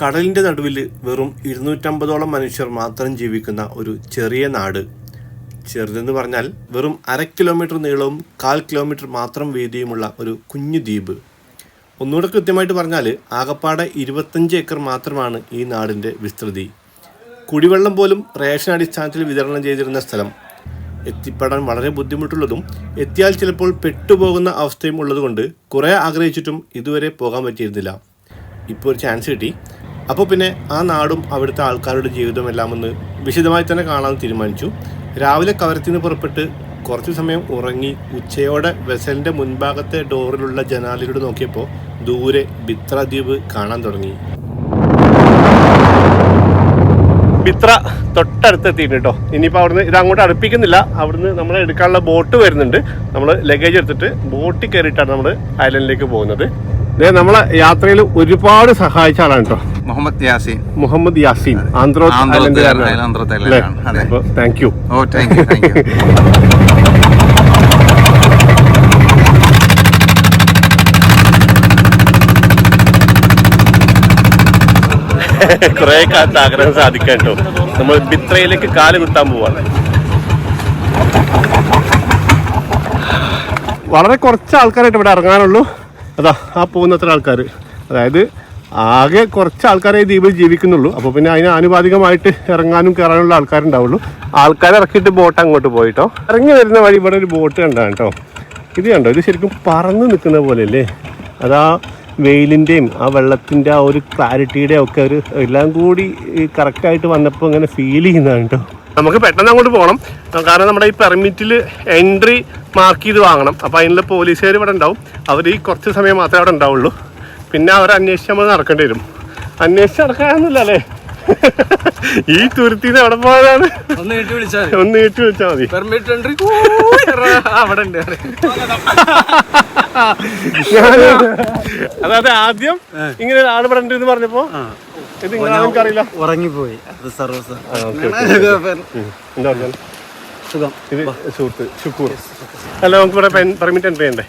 കടലിൻ്റെ നടുവിൽ വെറും 250ഓളം മനുഷ്യർ മാത്രം ജീവിക്കുന്ന ഒരു ചെറിയ നാട്. ചെറുതെന്ന് പറഞ്ഞാൽ വെറും 1/2 കിലോമീറ്റർ നീളവും 1/4 കിലോമീറ്റർ മാത്രം വീതിയുമുള്ള ഒരു കുഞ്ഞു ദ്വീപ്. ഒന്നുകൂടെ കൃത്യമായിട്ട് പറഞ്ഞാൽ ആകപ്പാടെ 25 ഏക്കർ മാത്രമാണ് ഈ നാടിൻ്റെ വിസ്തൃതി. കുടിവെള്ളം പോലും റേഷൻ അടിസ്ഥാനത്തിൽ വിതരണം ചെയ്തിരുന്ന സ്ഥലം. എത്തിപ്പെടാൻ വളരെ ബുദ്ധിമുട്ടുള്ളതും എത്തിയാൽ ചിലപ്പോൾ പെട്ടുപോകുന്ന അവസ്ഥയും ഉള്ളതുകൊണ്ട് കുറേ ആഗ്രഹിച്ചിട്ടും ഇതുവരെ പോകാൻ പറ്റിയിരുന്നില്ല. ഇപ്പോൾ ഒരു ചാൻസ് കിട്ടി. അപ്പോൾ പിന്നെ ആ നാടും അവിടുത്തെ ആൾക്കാരുടെ ജീവിതമെല്ലാം ഒന്ന് വിശദമായി തന്നെ കാണാൻ തീരുമാനിച്ചു. രാവിലെ കവരത്തിൽ നിന്ന് പുറപ്പെട്ട് കുറച്ച് സമയം ഉറങ്ങി ഉച്ചയോടെ വെസലിൻ്റെ മുൻഭാഗത്തെ ഡോറിലുള്ള ജനാലയിലൂടെ നോക്കിയപ്പോൾ ദൂരെ ബിത്ര ദ്വീപ് കാണാൻ തുടങ്ങി. ബിത്ര തൊട്ടടുത്ത് എത്തിയിട്ട് കേട്ടോ. ഇനിയിപ്പോൾ അവിടുന്ന് ഇത് അങ്ങോട്ട് അടുപ്പിക്കുന്നില്ല. അവിടുന്ന് നമ്മൾ എടുക്കാനുള്ള ബോട്ട് വരുന്നുണ്ട്. നമ്മൾ ലഗേജ് എടുത്തിട്ട് ബോട്ടിൽ കയറിയിട്ടാണ് നമ്മൾ ഐലൻഡിലേക്ക് പോകുന്നത്. നമ്മളെ യാത്രയിൽ ഒരുപാട് സഹായിച്ച ആളാണ് കേട്ടോ മുഹമ്മദ് യാസീൻ. Thank you. കുറെ കാലത്ത് ആഗ്രഹം സാധിക്കാൻ കേട്ടോ. നമ്മൾ ബിത്രയിലേക്ക് കാല് കുത്താൻ പോവാണ്. വളരെ കുറച്ച് ആൾക്കാരായിട്ട് ഇവിടെ ഇറങ്ങാനുള്ളൂ. അതാ ആ പോകുന്നത്ര ആൾക്കാർ, അതായത് ആകെ കുറച്ച് ആൾക്കാരെ ദ്വീപിൽ ജീവിക്കുന്നുള്ളൂ. അപ്പോൾ പിന്നെ അതിന് ആനുപാതികമായിട്ട് ഇറങ്ങാനും കയറാനുള്ള ആൾക്കാരുണ്ടാവുള്ളൂ. ആൾക്കാരെ ഇറക്കിയിട്ട് ബോട്ട് അങ്ങോട്ട് പോയിട്ടോ. ഇറങ്ങി വരുന്ന വഴി ഇവിടെ ഒരു ബോട്ട് കണ്ടാണ് കേട്ടോ. ഇത് കണ്ടോ, ഇത് ശരിക്കും പറന്ന് നിൽക്കുന്ന പോലെ അല്ലേ. അതാ വെയിലിൻ്റെയും ആ വെള്ളത്തിൻ്റെ ആ ഒരു ക്ലാരിറ്റിയുടെയും ഒക്കെ ഒരു എല്ലാം കൂടി കറക്റ്റായിട്ട് വന്നപ്പോൾ ഇങ്ങനെ ഫീൽ ചെയ്യുന്നതാണ് കേട്ടോ. നമുക്ക് പെട്ടെന്ന് അങ്ങോട്ട് പോകണം. കാരണം നമ്മുടെ ഈ പെർമിറ്റിൽ എൻട്രി മാർക്ക് ചെയ്ത് വാങ്ങണം. അപ്പോൾ അതിനുള്ള പോലീസുകാർ ഇവിടെ ഉണ്ടാവും. അവർ ഈ കുറച്ച് സമയം മാത്രമേ അവിടെ ഉണ്ടാവുള്ളൂ. പിന്നെ അവർ അന്വേഷിച്ച് നമ്മൾ നടക്കേണ്ടി വരും. അന്വേഷിച്ച് നടക്കാനൊന്നുമില്ല അല്ലേ. ഈ തുരുത്തിന്ന് എവിടെ പോകാനാണ്? ഒന്ന് നീട്ടി വിളിച്ചാൽ മതി. അതായത് ആദ്യം ഇങ്ങനെ ആള് ഇവിടെ ഉണ്ട് എന്ന് പറഞ്ഞപ്പോ ഇത് നിങ്ങൾക്കറിയില്ല, ഉറങ്ങിപ്പോയി. ഇത് സുഹൃത്ത് ഷുക്കൂർ. അല്ല, നമുക്ക് ഇവിടെ പെർമിറ്റ് എൻട്രി ചെയ്യണ്ടേ?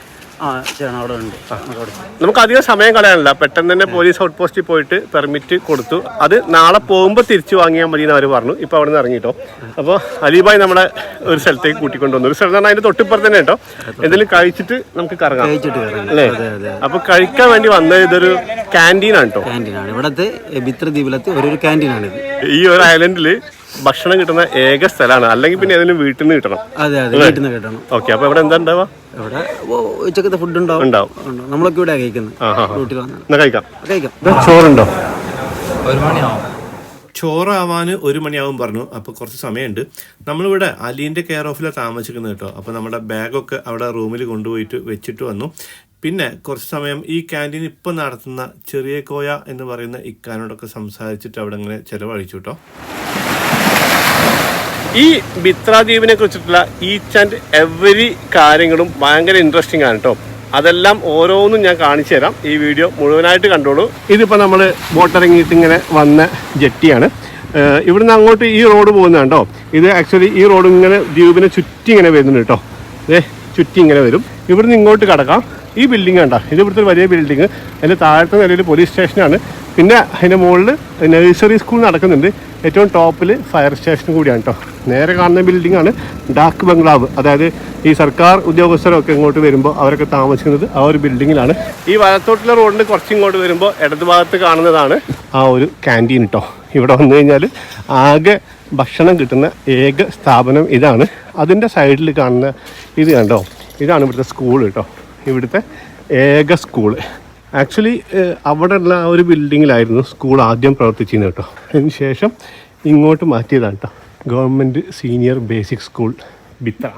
നമുക്ക് അധികം സമയം കളയാനില്ല. പെട്ടെന്ന് തന്നെ പോലീസ് ഔട്ട് പോസ്റ്റിൽ പോയിട്ട് പെർമിറ്റ് കൊടുത്തു. അത് നാളെ പോകുമ്പോൾ തിരിച്ചു വാങ്ങിയാൽ മതി എന്ന് അവർ പറഞ്ഞു. ഇപ്പോൾ അവിടെ നിന്ന് ഇറങ്ങിട്ടോ. അപ്പോൾ അലിബായ് നമ്മളെ ഒരു സ്ഥലത്തേക്ക് കൂട്ടിക്കൊണ്ടുവന്നു. ഒരു സ്ഥലം പറഞ്ഞാൽ അതിൻ്റെ തൊട്ടിപ്പുറത്ത് തന്നെ കേട്ടോ. എന്തെങ്കിലും കഴിച്ചിട്ട് നമുക്ക് കറങ്ങാം അല്ലേ. അപ്പോൾ കഴിക്കാൻ വേണ്ടി വന്നത് ഇതൊരു ക്യാൻറ്റീനാണ് കേട്ടോ. ഇവിടത്തെ ബിത്ര ദ്വീപിലത്തെ ഒരു ക്യാൻറ്റീനാണ്. ഈ ഒരു ഐലൻഡിൽ ഭക്ഷണം കിട്ടുന്ന ഏക സ്ഥലമാണ്. അല്ലെങ്കിൽ പിന്നെ ഏതെങ്കിലും വീട്ടിൽ നിന്ന് കിട്ടണം. വീട്ടിൽ നിന്ന് കിട്ടണം. ഓക്കെ, അപ്പോൾ ഇവിടെ എന്താ ഉണ്ടാവുക? ഇവിടെ ഉച്ചക്കത്തെ ഫുഡ് ഉണ്ടാവും. നമ്മളൊക്കെ ഇവിടെ കഴിക്കുന്നത്. ചോറുണ്ടോ? 1 മണിയാവും. ചോറാവാൻ 1 മണിയാവും പറഞ്ഞു. അപ്പോൾ കുറച്ച് സമയമുണ്ട്. നമ്മളിവിടെ അലീൻ്റെ കെയർ ഓഫിലാണ് താമസിക്കുന്നത് കേട്ടോ. അപ്പോൾ നമ്മുടെ ബാഗൊക്കെ അവിടെ റൂമിൽ കൊണ്ടുപോയിട്ട് വെച്ചിട്ട് വന്നു. പിന്നെ കുറച്ച് സമയം ഈ ക്യാൻറ്റീൻ ഇപ്പം നടത്തുന്ന ചെറിയ കോയ എന്ന് പറയുന്ന ഇക്കാനോടൊക്കെ സംസാരിച്ചിട്ട് അവിടെ ഇങ്ങനെ ചിലവഴിച്ചു കേട്ടോ. ഈ ബിത്ര ദ്വീപിനെ കുറിച്ചിട്ടുള്ള ഈച്ച് ആൻഡ് എവരി കാര്യങ്ങളും ഭയങ്കര ഇൻട്രസ്റ്റിംഗ് ആണ് കേട്ടോ. അതെല്ലാം ഓരോന്നും ഞാൻ കാണിച്ചു തരാം. ഈ വീഡിയോ മുഴുവനായിട്ട് കണ്ടോളൂ. ഇതിപ്പോൾ നമ്മൾ ബോട്ടിറങ്ങിയിട്ട് ഇങ്ങനെ വന്ന ജെട്ടിയാണ്. ഇവിടുന്ന് അങ്ങോട്ട് ഈ റോഡ് പോകുന്നത് കേട്ടോ. ഇത് ആക്ച്വലി ഈ റോഡ് ഇങ്ങനെ ദ്വീപിനെ ചുറ്റി ഇങ്ങനെ വരുന്നുണ്ട് കേട്ടോ. ചുറ്റി ഇങ്ങനെ വരും. ഇവിടുന്ന് ഇങ്ങോട്ട് കടക്കാം. ഈ ബിൽഡിംഗ് കണ്ടോ, ഇത് ഇവിടുത്തെ ഒരു വലിയ ബിൽഡിങ്. അതിൻ്റെ താഴത്തെ നിലയിൽ പോലീസ് സ്റ്റേഷനാണ്. പിന്നെ അതിൻ്റെ മുകളിൽ നഴ്സറി സ്കൂൾ നടക്കുന്നുണ്ട്. ഏറ്റവും ടോപ്പിൽ ഫയർ സ്റ്റേഷൻ കൂടിയാണ് കേട്ടോ. നേരെ കാണുന്ന ബിൽഡിങ്ങാണ് ഡാക്ക് ബംഗ്ലാവ്. അതായത് ഈ സർക്കാർ ഉദ്യോഗസ്ഥരൊക്കെ ഇങ്ങോട്ട് വരുമ്പോൾ അവരൊക്കെ താമസിക്കുന്നത് ആ ഒരു ബിൽഡിങ്ങിലാണ്. ഈ വലത്തോട്ടുള്ള റോഡിന് കുറച്ചിങ്ങോട്ട് വരുമ്പോൾ ഇടതുഭാഗത്ത് കാണുന്നതാണ് ആ ഒരു ക്യാൻറ്റീൻ കേട്ടോ. ഇവിടെ വന്നു കഴിഞ്ഞാൽ ആകെ ഭക്ഷണം കിട്ടുന്ന ഏക സ്ഥാപനം ഇതാണ്. അതിൻ്റെ സൈഡിൽ കാണുന്ന ഇത് കണ്ടോ, ഇതാണ് ഇവിടുത്തെ സ്കൂൾ കേട്ടോ. ഇവിടുത്തെ ഏക സ്കൂള്. ആക്ച്വലി അവിടെ ഉള്ള ആ ഒരു ബിൽഡിങ്ങിലായിരുന്നു സ്കൂൾ ആദ്യം പ്രവർത്തിച്ചിരുന്നത് കേട്ടോ. അതിന് ശേഷം ഇങ്ങോട്ട് മാറ്റിയതാണ് കേട്ടോ. Government senior basic school Bitra.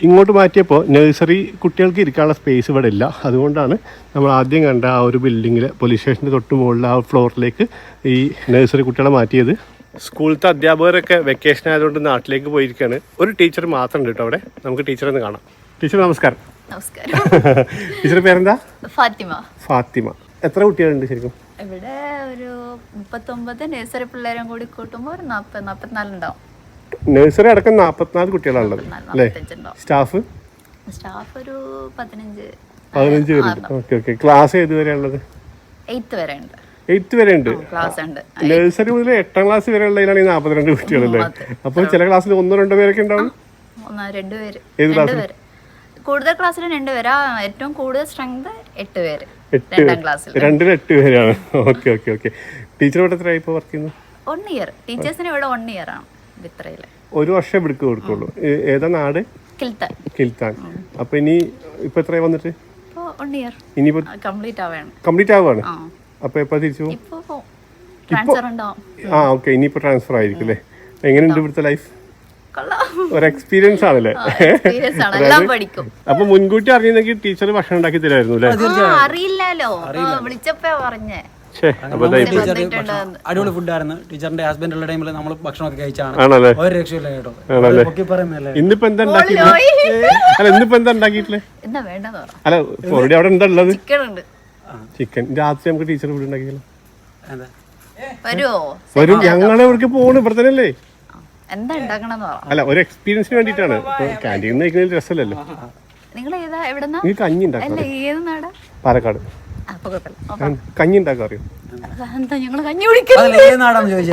ഇങ്ങോട്ട് മാറ്റിയപ്പോൾ നഴ്സറി കുട്ടികൾക്ക് ഇരിക്കാനുള്ള സ്പേസ് ഇവിടെ ഇല്ല. അതുകൊണ്ടാണ് നമ്മൾ ആദ്യം കണ്ട ആ ഒരു ബിൽഡിങ്ങിൽ പോലീസ് സ്റ്റേഷൻ്റെ തൊട്ട് മുകളിൽ ആ ഫ്ലോറിലേക്ക് ഈ നഴ്സറി കുട്ടികളെ മാറ്റിയത്. സ്കൂളിലത്തെ അധ്യാപകരൊക്കെ വെക്കേഷൻ ആയതുകൊണ്ട് നാട്ടിലേക്ക് പോയിരിക്കുകയാണ്. ഒരു ടീച്ചർ മാത്രം ഉണ്ട് കേട്ടോ അവിടെ. നമുക്ക് ടീച്ചറെ ഒന്ന് കാണാം. ടീച്ചർ നമസ്കാരം. നമസ്കാരം. ടീച്ചറുടെ പേരെന്താ? ഫാത്തിമ. എത്ര കുട്ടികളുണ്ട് ശരിക്കും? ഇവിടെ ഒരു 39 നഴ്സറി പിള്ളേരും കൂടി കൂട്ടുമ്പോൾ ഒരു 40-44 ഉണ്ടാവും. നഴ്സറി അടക്കം 44 കുട്ടികളാണുള്ളത് അല്ലേ? സ്റ്റാഫ് ഒരു 15 പേരുണ്ട്. ഓക്കെ. ക്ലാസ് ഏത് വരെയാണുള്ളത്? 8th വരെ ഉണ്ട്. 8th വരെ ഉണ്ട്. ക്ലാസ് ഉണ്ട്. നഴ്സറി മുതൽ 8ാം ക്ലാസ് വരെ ഉള്ളതിലാണ് ഈ 42 കുട്ടികളല്ലേ? അപ്പൊ ചില ക്ലാസ്സിൽ 1-2 പേരൊക്കെ ഉണ്ടാവും. 2 പേര്. ഏത് ക്ലാസ്സിൽ? കൂടുതൽ ക്ലാസ്സിൽ 2 പേരാ. ഏറ്റവും കൂടുതൽ സ്ട്രെങ്ത് 8 പേര്. 2 ക്ലാസ്സിൽ 8 പേരാണ്. Okay okay okay. ടീച്ചർ ഇവിടെ എത്രയായി ഇപ്പോൾ വർക്ക് ചെയ്യുന്നത്? 1 ഇയർ. ടീച്ചേഴ്സിന് ഇവിടെ 1 ഇയർ ആണ് വിത്രയില്. 1 വർഷം ഇവിടേക്ക് കൊടുക്കുള്ളൂ. ഏതാ നാട്? കിൽത്താൻ. അപ്പൊ ഇനി ഇപ്പൊ എത്രയായി വന്നിട്ട്? 1 ഇയർ. ഇനിയിപ്പോ കംപ്ലീറ്റ് ആവുകയാണ്. അപ്പൊ എപ്പോ തിരിച്ചു പോകും? ഓക്കെ. ഇനിയിപ്പോ ട്രാൻസ്ഫർ ആയിരിക്കും അല്ലേ? എങ്ങനെയുണ്ട് ഇവിടുത്തെ ലൈഫ്? ഒരു എക്സ്പീരിയൻസ് ആണല്ലേ? അപ്പൊ മുൻകൂട്ടി അറിയുന്നെങ്കിൽ ടീച്ചർ ഭക്ഷണം ഉണ്ടാക്കി തരായിരുന്നു അല്ലേ? അറിയില്ലല്ലോ, വിളിച്ചപ്പോ പറഞ്ഞേ. അടിപൊളി ഫുഡായിരുന്നു. ടീച്ചറിന്റെ ഹസ്ബൻഡ് ഉള്ള ടൈമിൽ നമ്മൾ ഭക്ഷണമൊക്കെ കഴിച്ചാണ്. ഒരു രക്ഷയില്ല കേട്ടോ. ഇന്നിപ്പോ എന്താ ഉണ്ടാക്കിയിട്ടില്ല? അല്ല ഇന്നിപ്പോ എന്താ ഉണ്ടാക്കിയിട്ടില്ലേ? അല്ല ഓൾറെഡി അവിടെ എന്താ ഉള്ളത്? ചിക്കൻ. രാത്രി നമുക്ക് ടീച്ചർ ഫുഡ് ഉണ്ടാക്കിയല്ലോ. വരും. ഞങ്ങളെ ഇവിടേക്ക് പോണു. ഇവിടെ തന്നെ അല്ലേ? അല്ല ഒരു എക്സ്പീരിയൻസിന് വേണ്ടിട്ടാണ്. ക്യാൻറ്റീൻ കഴിക്കുന്നതിൽ രസമല്ലല്ലോ. കഞ്ഞി ഉണ്ടാക്കാം. പാലക്കാട് കഞ്ഞി ഉണ്ടാക്കാൻ അറിയും?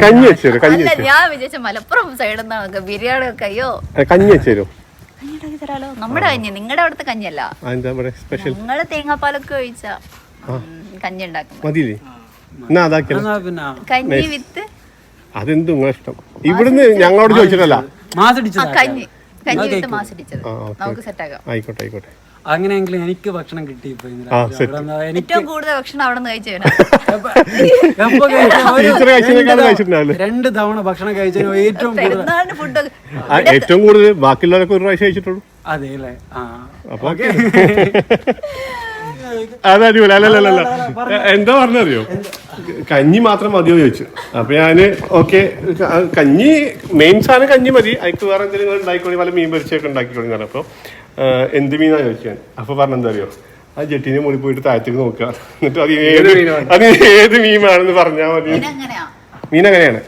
കഞ്ഞി വെച്ചേരും. മലപ്പുറം സൈഡിൽ ബിരിയാണി ഒക്കെ. അയ്യോ കഞ്ഞി വെച്ചേരും. നമ്മുടെ കഞ്ഞി, നിങ്ങളുടെ അവിടുത്തെ കഞ്ഞിയല്ല. സ്പെഷ്യൽ നിങ്ങള് തേങ്ങാപ്പാലൊക്കെ ഒഴിച്ച കഞ്ഞി ഉണ്ടാക്കും. മതിയില്ലേ? എന്നാ അതാക്കിയ കഞ്ഞി വിത്ത്. അതെന്തും നിങ്ങളെ ഇഷ്ടം. ഇവിടുന്ന് ഞങ്ങളോട് ചോദിച്ചിട്ടല്ല. കഞ്ഞി വിത്ത് മാസടിച്ചത് നമുക്ക് സെറ്റാക്കാം. ആയിക്കോട്ടെ ആയിക്കോട്ടെ. അങ്ങനെയെങ്കിലും എനിക്ക് ഭക്ഷണം കിട്ടി. ഏറ്റവും കൂടുതൽ ഭക്ഷണം അവിടെ നിന്ന് കഴിച്ചു. 2 തവണ ഭക്ഷണം കഴിച്ചതിന് ഏറ്റവും കൂടുതൽ ബാക്കിയുള്ളവരൊക്കെ 1 പ്രാവശ്യം കഴിച്ചിട്ടുള്ളൂ. അതെ അല്ലേ? അതടിപൊളി. അല്ലല്ല എന്താ പറഞ്ഞറിയോ? കഞ്ഞി മാത്രം മതിയോ ചോദിച്ചു. അപ്പൊ ഞാന് ഓക്കെ കഞ്ഞി മെയിൻ സാധനം കഞ്ഞി മതി, അതിക്ക് വേറെ എന്തെങ്കിലും ഉണ്ടായിക്കോളി, പല മീൻ പൊരിച്ചൊക്കെ ഉണ്ടാക്കിക്കോളി. അപ്പൊ എന്ത് മീനാ ചോദിക്കാൻ. അപ്പൊ പറഞ്ഞെന്താ അറിയോ? ആ ജെട്ടിനെ മുകളിൽ പോയിട്ട് താഴത്തേക്ക് നോക്കുക, എന്നിട്ട് അത് ഏത് മീനാണെന്ന് പറഞ്ഞാൽ മതി. മീൻ അങ്ങനെയാണ്.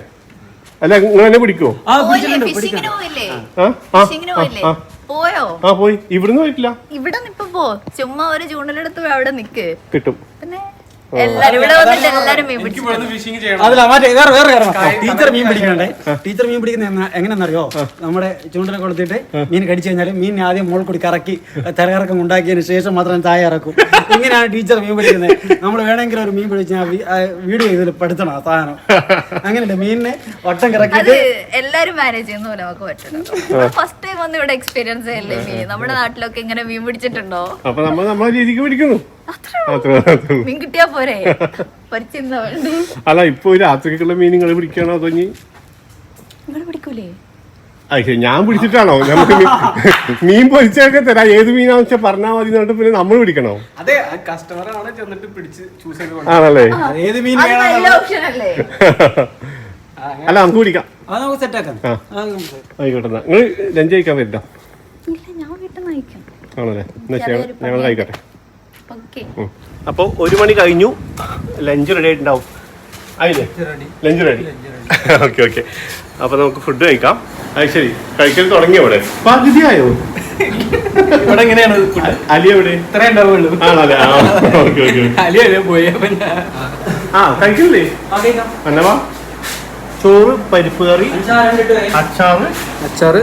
അല്ല നിങ്ങൾ എന്നെ പിടിക്കുവോ? പോയി. ഇവിടുന്ന് പോയിട്ടില്ല. ഇവിടെ പോ, ചുമ്മാ ഒരു ചൂണ്ടലെടുത്ത് അവിടെ നിക്ക്, കിട്ടും. ടീച്ചർ മീൻ പിടിക്കണ്ടേ? ടീച്ചർ മീൻ പിടിക്കുന്ന എങ്ങനെയാണെന്നറിയോ? നമ്മുടെ ചൂണ്ടല കൊളുത്തിട്ട് മീൻ കടിച്ചു കഴിഞ്ഞാൽ മീൻ ആദ്യം മോൾ കൂടി കറക്കി തലകറക്കം ഉണ്ടാക്കിയതിന് ശേഷം മാത്രം താഴെ ഇറക്കും. ഇങ്ങനെയാണ് ടീച്ചർ മീൻ പിടിക്കുന്നത്. നമ്മൾ വേണമെങ്കിൽ ഒരു മീൻ പിടിച്ചാൽ വീഡിയോ ചെയ്തിൽ പെടുത്തണം ആ സാധനം. അങ്ങനെയല്ലേ മീനിനെ വട്ടം കറക്കിട്ട് എല്ലാരും മാനേജ് ചെയ്യുന്ന പോലെ നമുക്ക് പറ്റണം. ഫസ്റ്റ് ടൈം വന്ന് ഇവിടെ എക്സ്പീരിയൻസ് ചെയ്യല്ലേ മീൻ. നമ്മുടെ നാട്ടിലൊക്കെ ഇങ്ങനെ മീൻ പിടിച്ചിട്ടുണ്ടോ? അപ്പൊ നമ്മൾ നമ്മളെ രീതിക്ക് പിടിക്കുന്നു. മീൻ കിട്ടിയാ പോരെ. അല്ല ഇപ്പൊ രാത്രിക്കുള്ള മീൻ നിങ്ങൾ പിടിക്കണോ അതോ നിങ്ങൾ പിടിക്കൂലേ? ഞാൻ പിടിച്ചിട്ടാണോ? നമുക്ക് മീൻ പൊരിച്ചൊക്കെ തരാം. ഏത് മീനാന്ന് വെച്ചാൽ പറഞ്ഞാൽ മതി. എന്നിട്ട് പിന്നെ നമ്മൾ പിടിക്കണോ? ആണല്ലേ? അല്ല നമുക്ക് പിടിക്കാം. ആയിക്കോട്ടെ. നിങ്ങൾ ലഞ്ച് കഴിക്കാൻ പറ്റാ? ആണല്ലേ? എന്നാ ഞങ്ങൾ കഴിക്കട്ടെ. അപ്പോൾ 1 മണി കഴിഞ്ഞു. ലഞ്ച് റെഡി ആയിട്ടുണ്ടാവും. ആയില്ലേ? Lunch ready. Okay okay. അപ്പോൾ നമുക്ക് ഫുഡ് കഴിക്കാം. അത് ശരി, കഴിക്കൽ തുടങ്ങിയ ഇവിടെ പകുതിയായോ? ഇവിടെ എങ്ങനെയാണ് അലി എവിടെ? ഇത്രേ ഉണ്ടാവുള്ളൂ. ആണല്ലേ? Okay okay. കഴിക്കില്ലേ? എന്നവാ? ചോറ്, പരിപ്പ് കറി, അച്ചാറ്,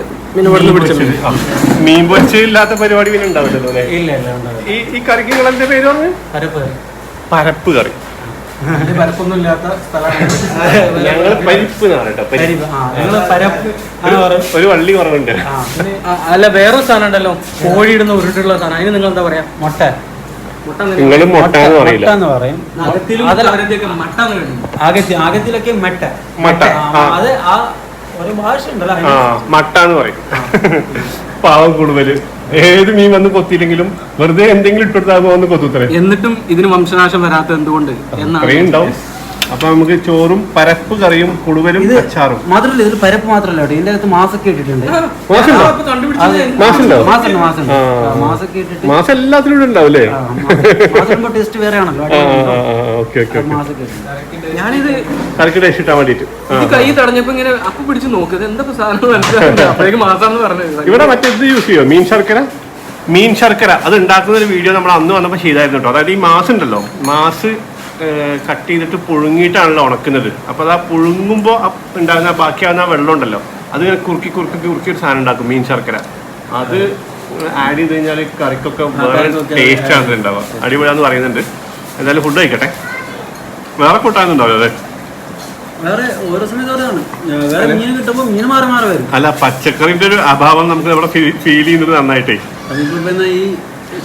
മീൻ പൊരിച്ചില്ലാത്ത പരിപാടി പിന്നെ ഉണ്ടാവില്ലല്ലോ അല്ലേ? ഈ കറിക്ക് നിങ്ങൾ എന്താ പേര് പറഞ്ഞു? പരപ്പ് കറി. പരപ്പൊന്നും ഇല്ലാത്ത സ്ഥലമാണ് ഞങ്ങള് പരിപ്പ് ഒരു വള്ളി കുറവുണ്ട്. അല്ല വേറൊരു സാധനം ഉണ്ടല്ലോ, കോഴി ഇടുന്ന ഉരുട്ടുള്ള സാധനം, അതിന് നിങ്ങൾ എന്താ പറയാ? മുട്ട. നിങ്ങളും മുട്ട എന്ന് പറയില്ല. ആകത്തിലൊക്കെ മട്ട. അത് ആ ഒരു ഭാഷ ഉണ്ടല്ലോ, മട്ട എന്ന് പറയും. പാവം കൂടുതല് ഏത് മീൻ വന്ന് കൊത്തിയില്ലെങ്കിലും വെറുതെ എന്തെങ്കിലും ഇട്ടെടുത്താൽ വന്ന് കൊത്തുത്തരേ. എന്നിട്ടും ഇതിന് വംശനാശം വരാത്ത എന്തുകൊണ്ട് ഉണ്ടാവും. അപ്പൊ നമുക്ക് ചോറും പരപ്പ് കറിയും കുടുവലും അച്ചാറും മാത്രമല്ല. ഇതിൽ പരപ്പ് മാത്രമല്ല, ഇതിന്റെ അകത്ത് മാസൊക്കെ ഇട്ടിട്ടുണ്ട്. മാസം എല്ലാത്തിലും ഉണ്ടാവില്ലേ? ടേസ്റ്റ് വേറെയാണല്ലോ. ഞാനിത് കറിക്ക് ടേസ്റ്റ് ഇട്ടാൻ വേണ്ടിട്ട് കൈ തടഞ്ഞപ്പോ ഇങ്ങനെ അപ്പൊ പിടിച്ച് നോക്കുന്നത് എന്താ സാധനം മാസാന്ന് പറഞ്ഞത്. ഇവിടെ മറ്റേത് യൂസ് ചെയ്യോ? മീൻ ശർക്കര അത് ഉണ്ടാക്കുന്ന ഒരു വീഡിയോ നമ്മൾ അന്ന് വന്നപ്പോൾ ചെയ്തായിരുന്നു കേട്ടോ. അതായത് ഈ മാസ് ഉണ്ടല്ലോ, മാസ് കട്ട് ചെയ്തിട്ട് പുഴുങ്ങിയിട്ടാണല്ലോ ഉണക്കുന്നത്. അപ്പോൾ അത് ആ പുഴുങ്ങുമ്പോൾ ഉണ്ടാകുന്ന ബാക്കിയാവുന്ന വെള്ളം ഉണ്ടല്ലോ, അത് ഇങ്ങനെ കുറുക്കി ഒരു സാധനം ഉണ്ടാക്കും, മീൻ ശർക്കര. അത് ആഡ് ചെയ്ത് കഴിഞ്ഞാൽ കറിക്കൊക്കെ വേറെ ടേസ്റ്റാണ് ഉണ്ടാവുക, അടിപൊളിയാന്ന് പറയുന്നുണ്ട്. എന്തായാലും ഫുഡ് കഴിക്കട്ടെ. വേറെ കൂട്ടാനുണ്ടാവില്ല അതെ? വേറെ ഓരോ സമയത്ത് വേറെ മീൻ കിട്ടുമ്പോൾ മീൻ മാറി വരും. അല്ല, പച്ചക്കറിന്റെ ഒരു അഭാവം നമുക്ക് ഇവിടെ ഫീൽ ചെയ്യുന്നത് നന്നായിട്ടേ. ഈ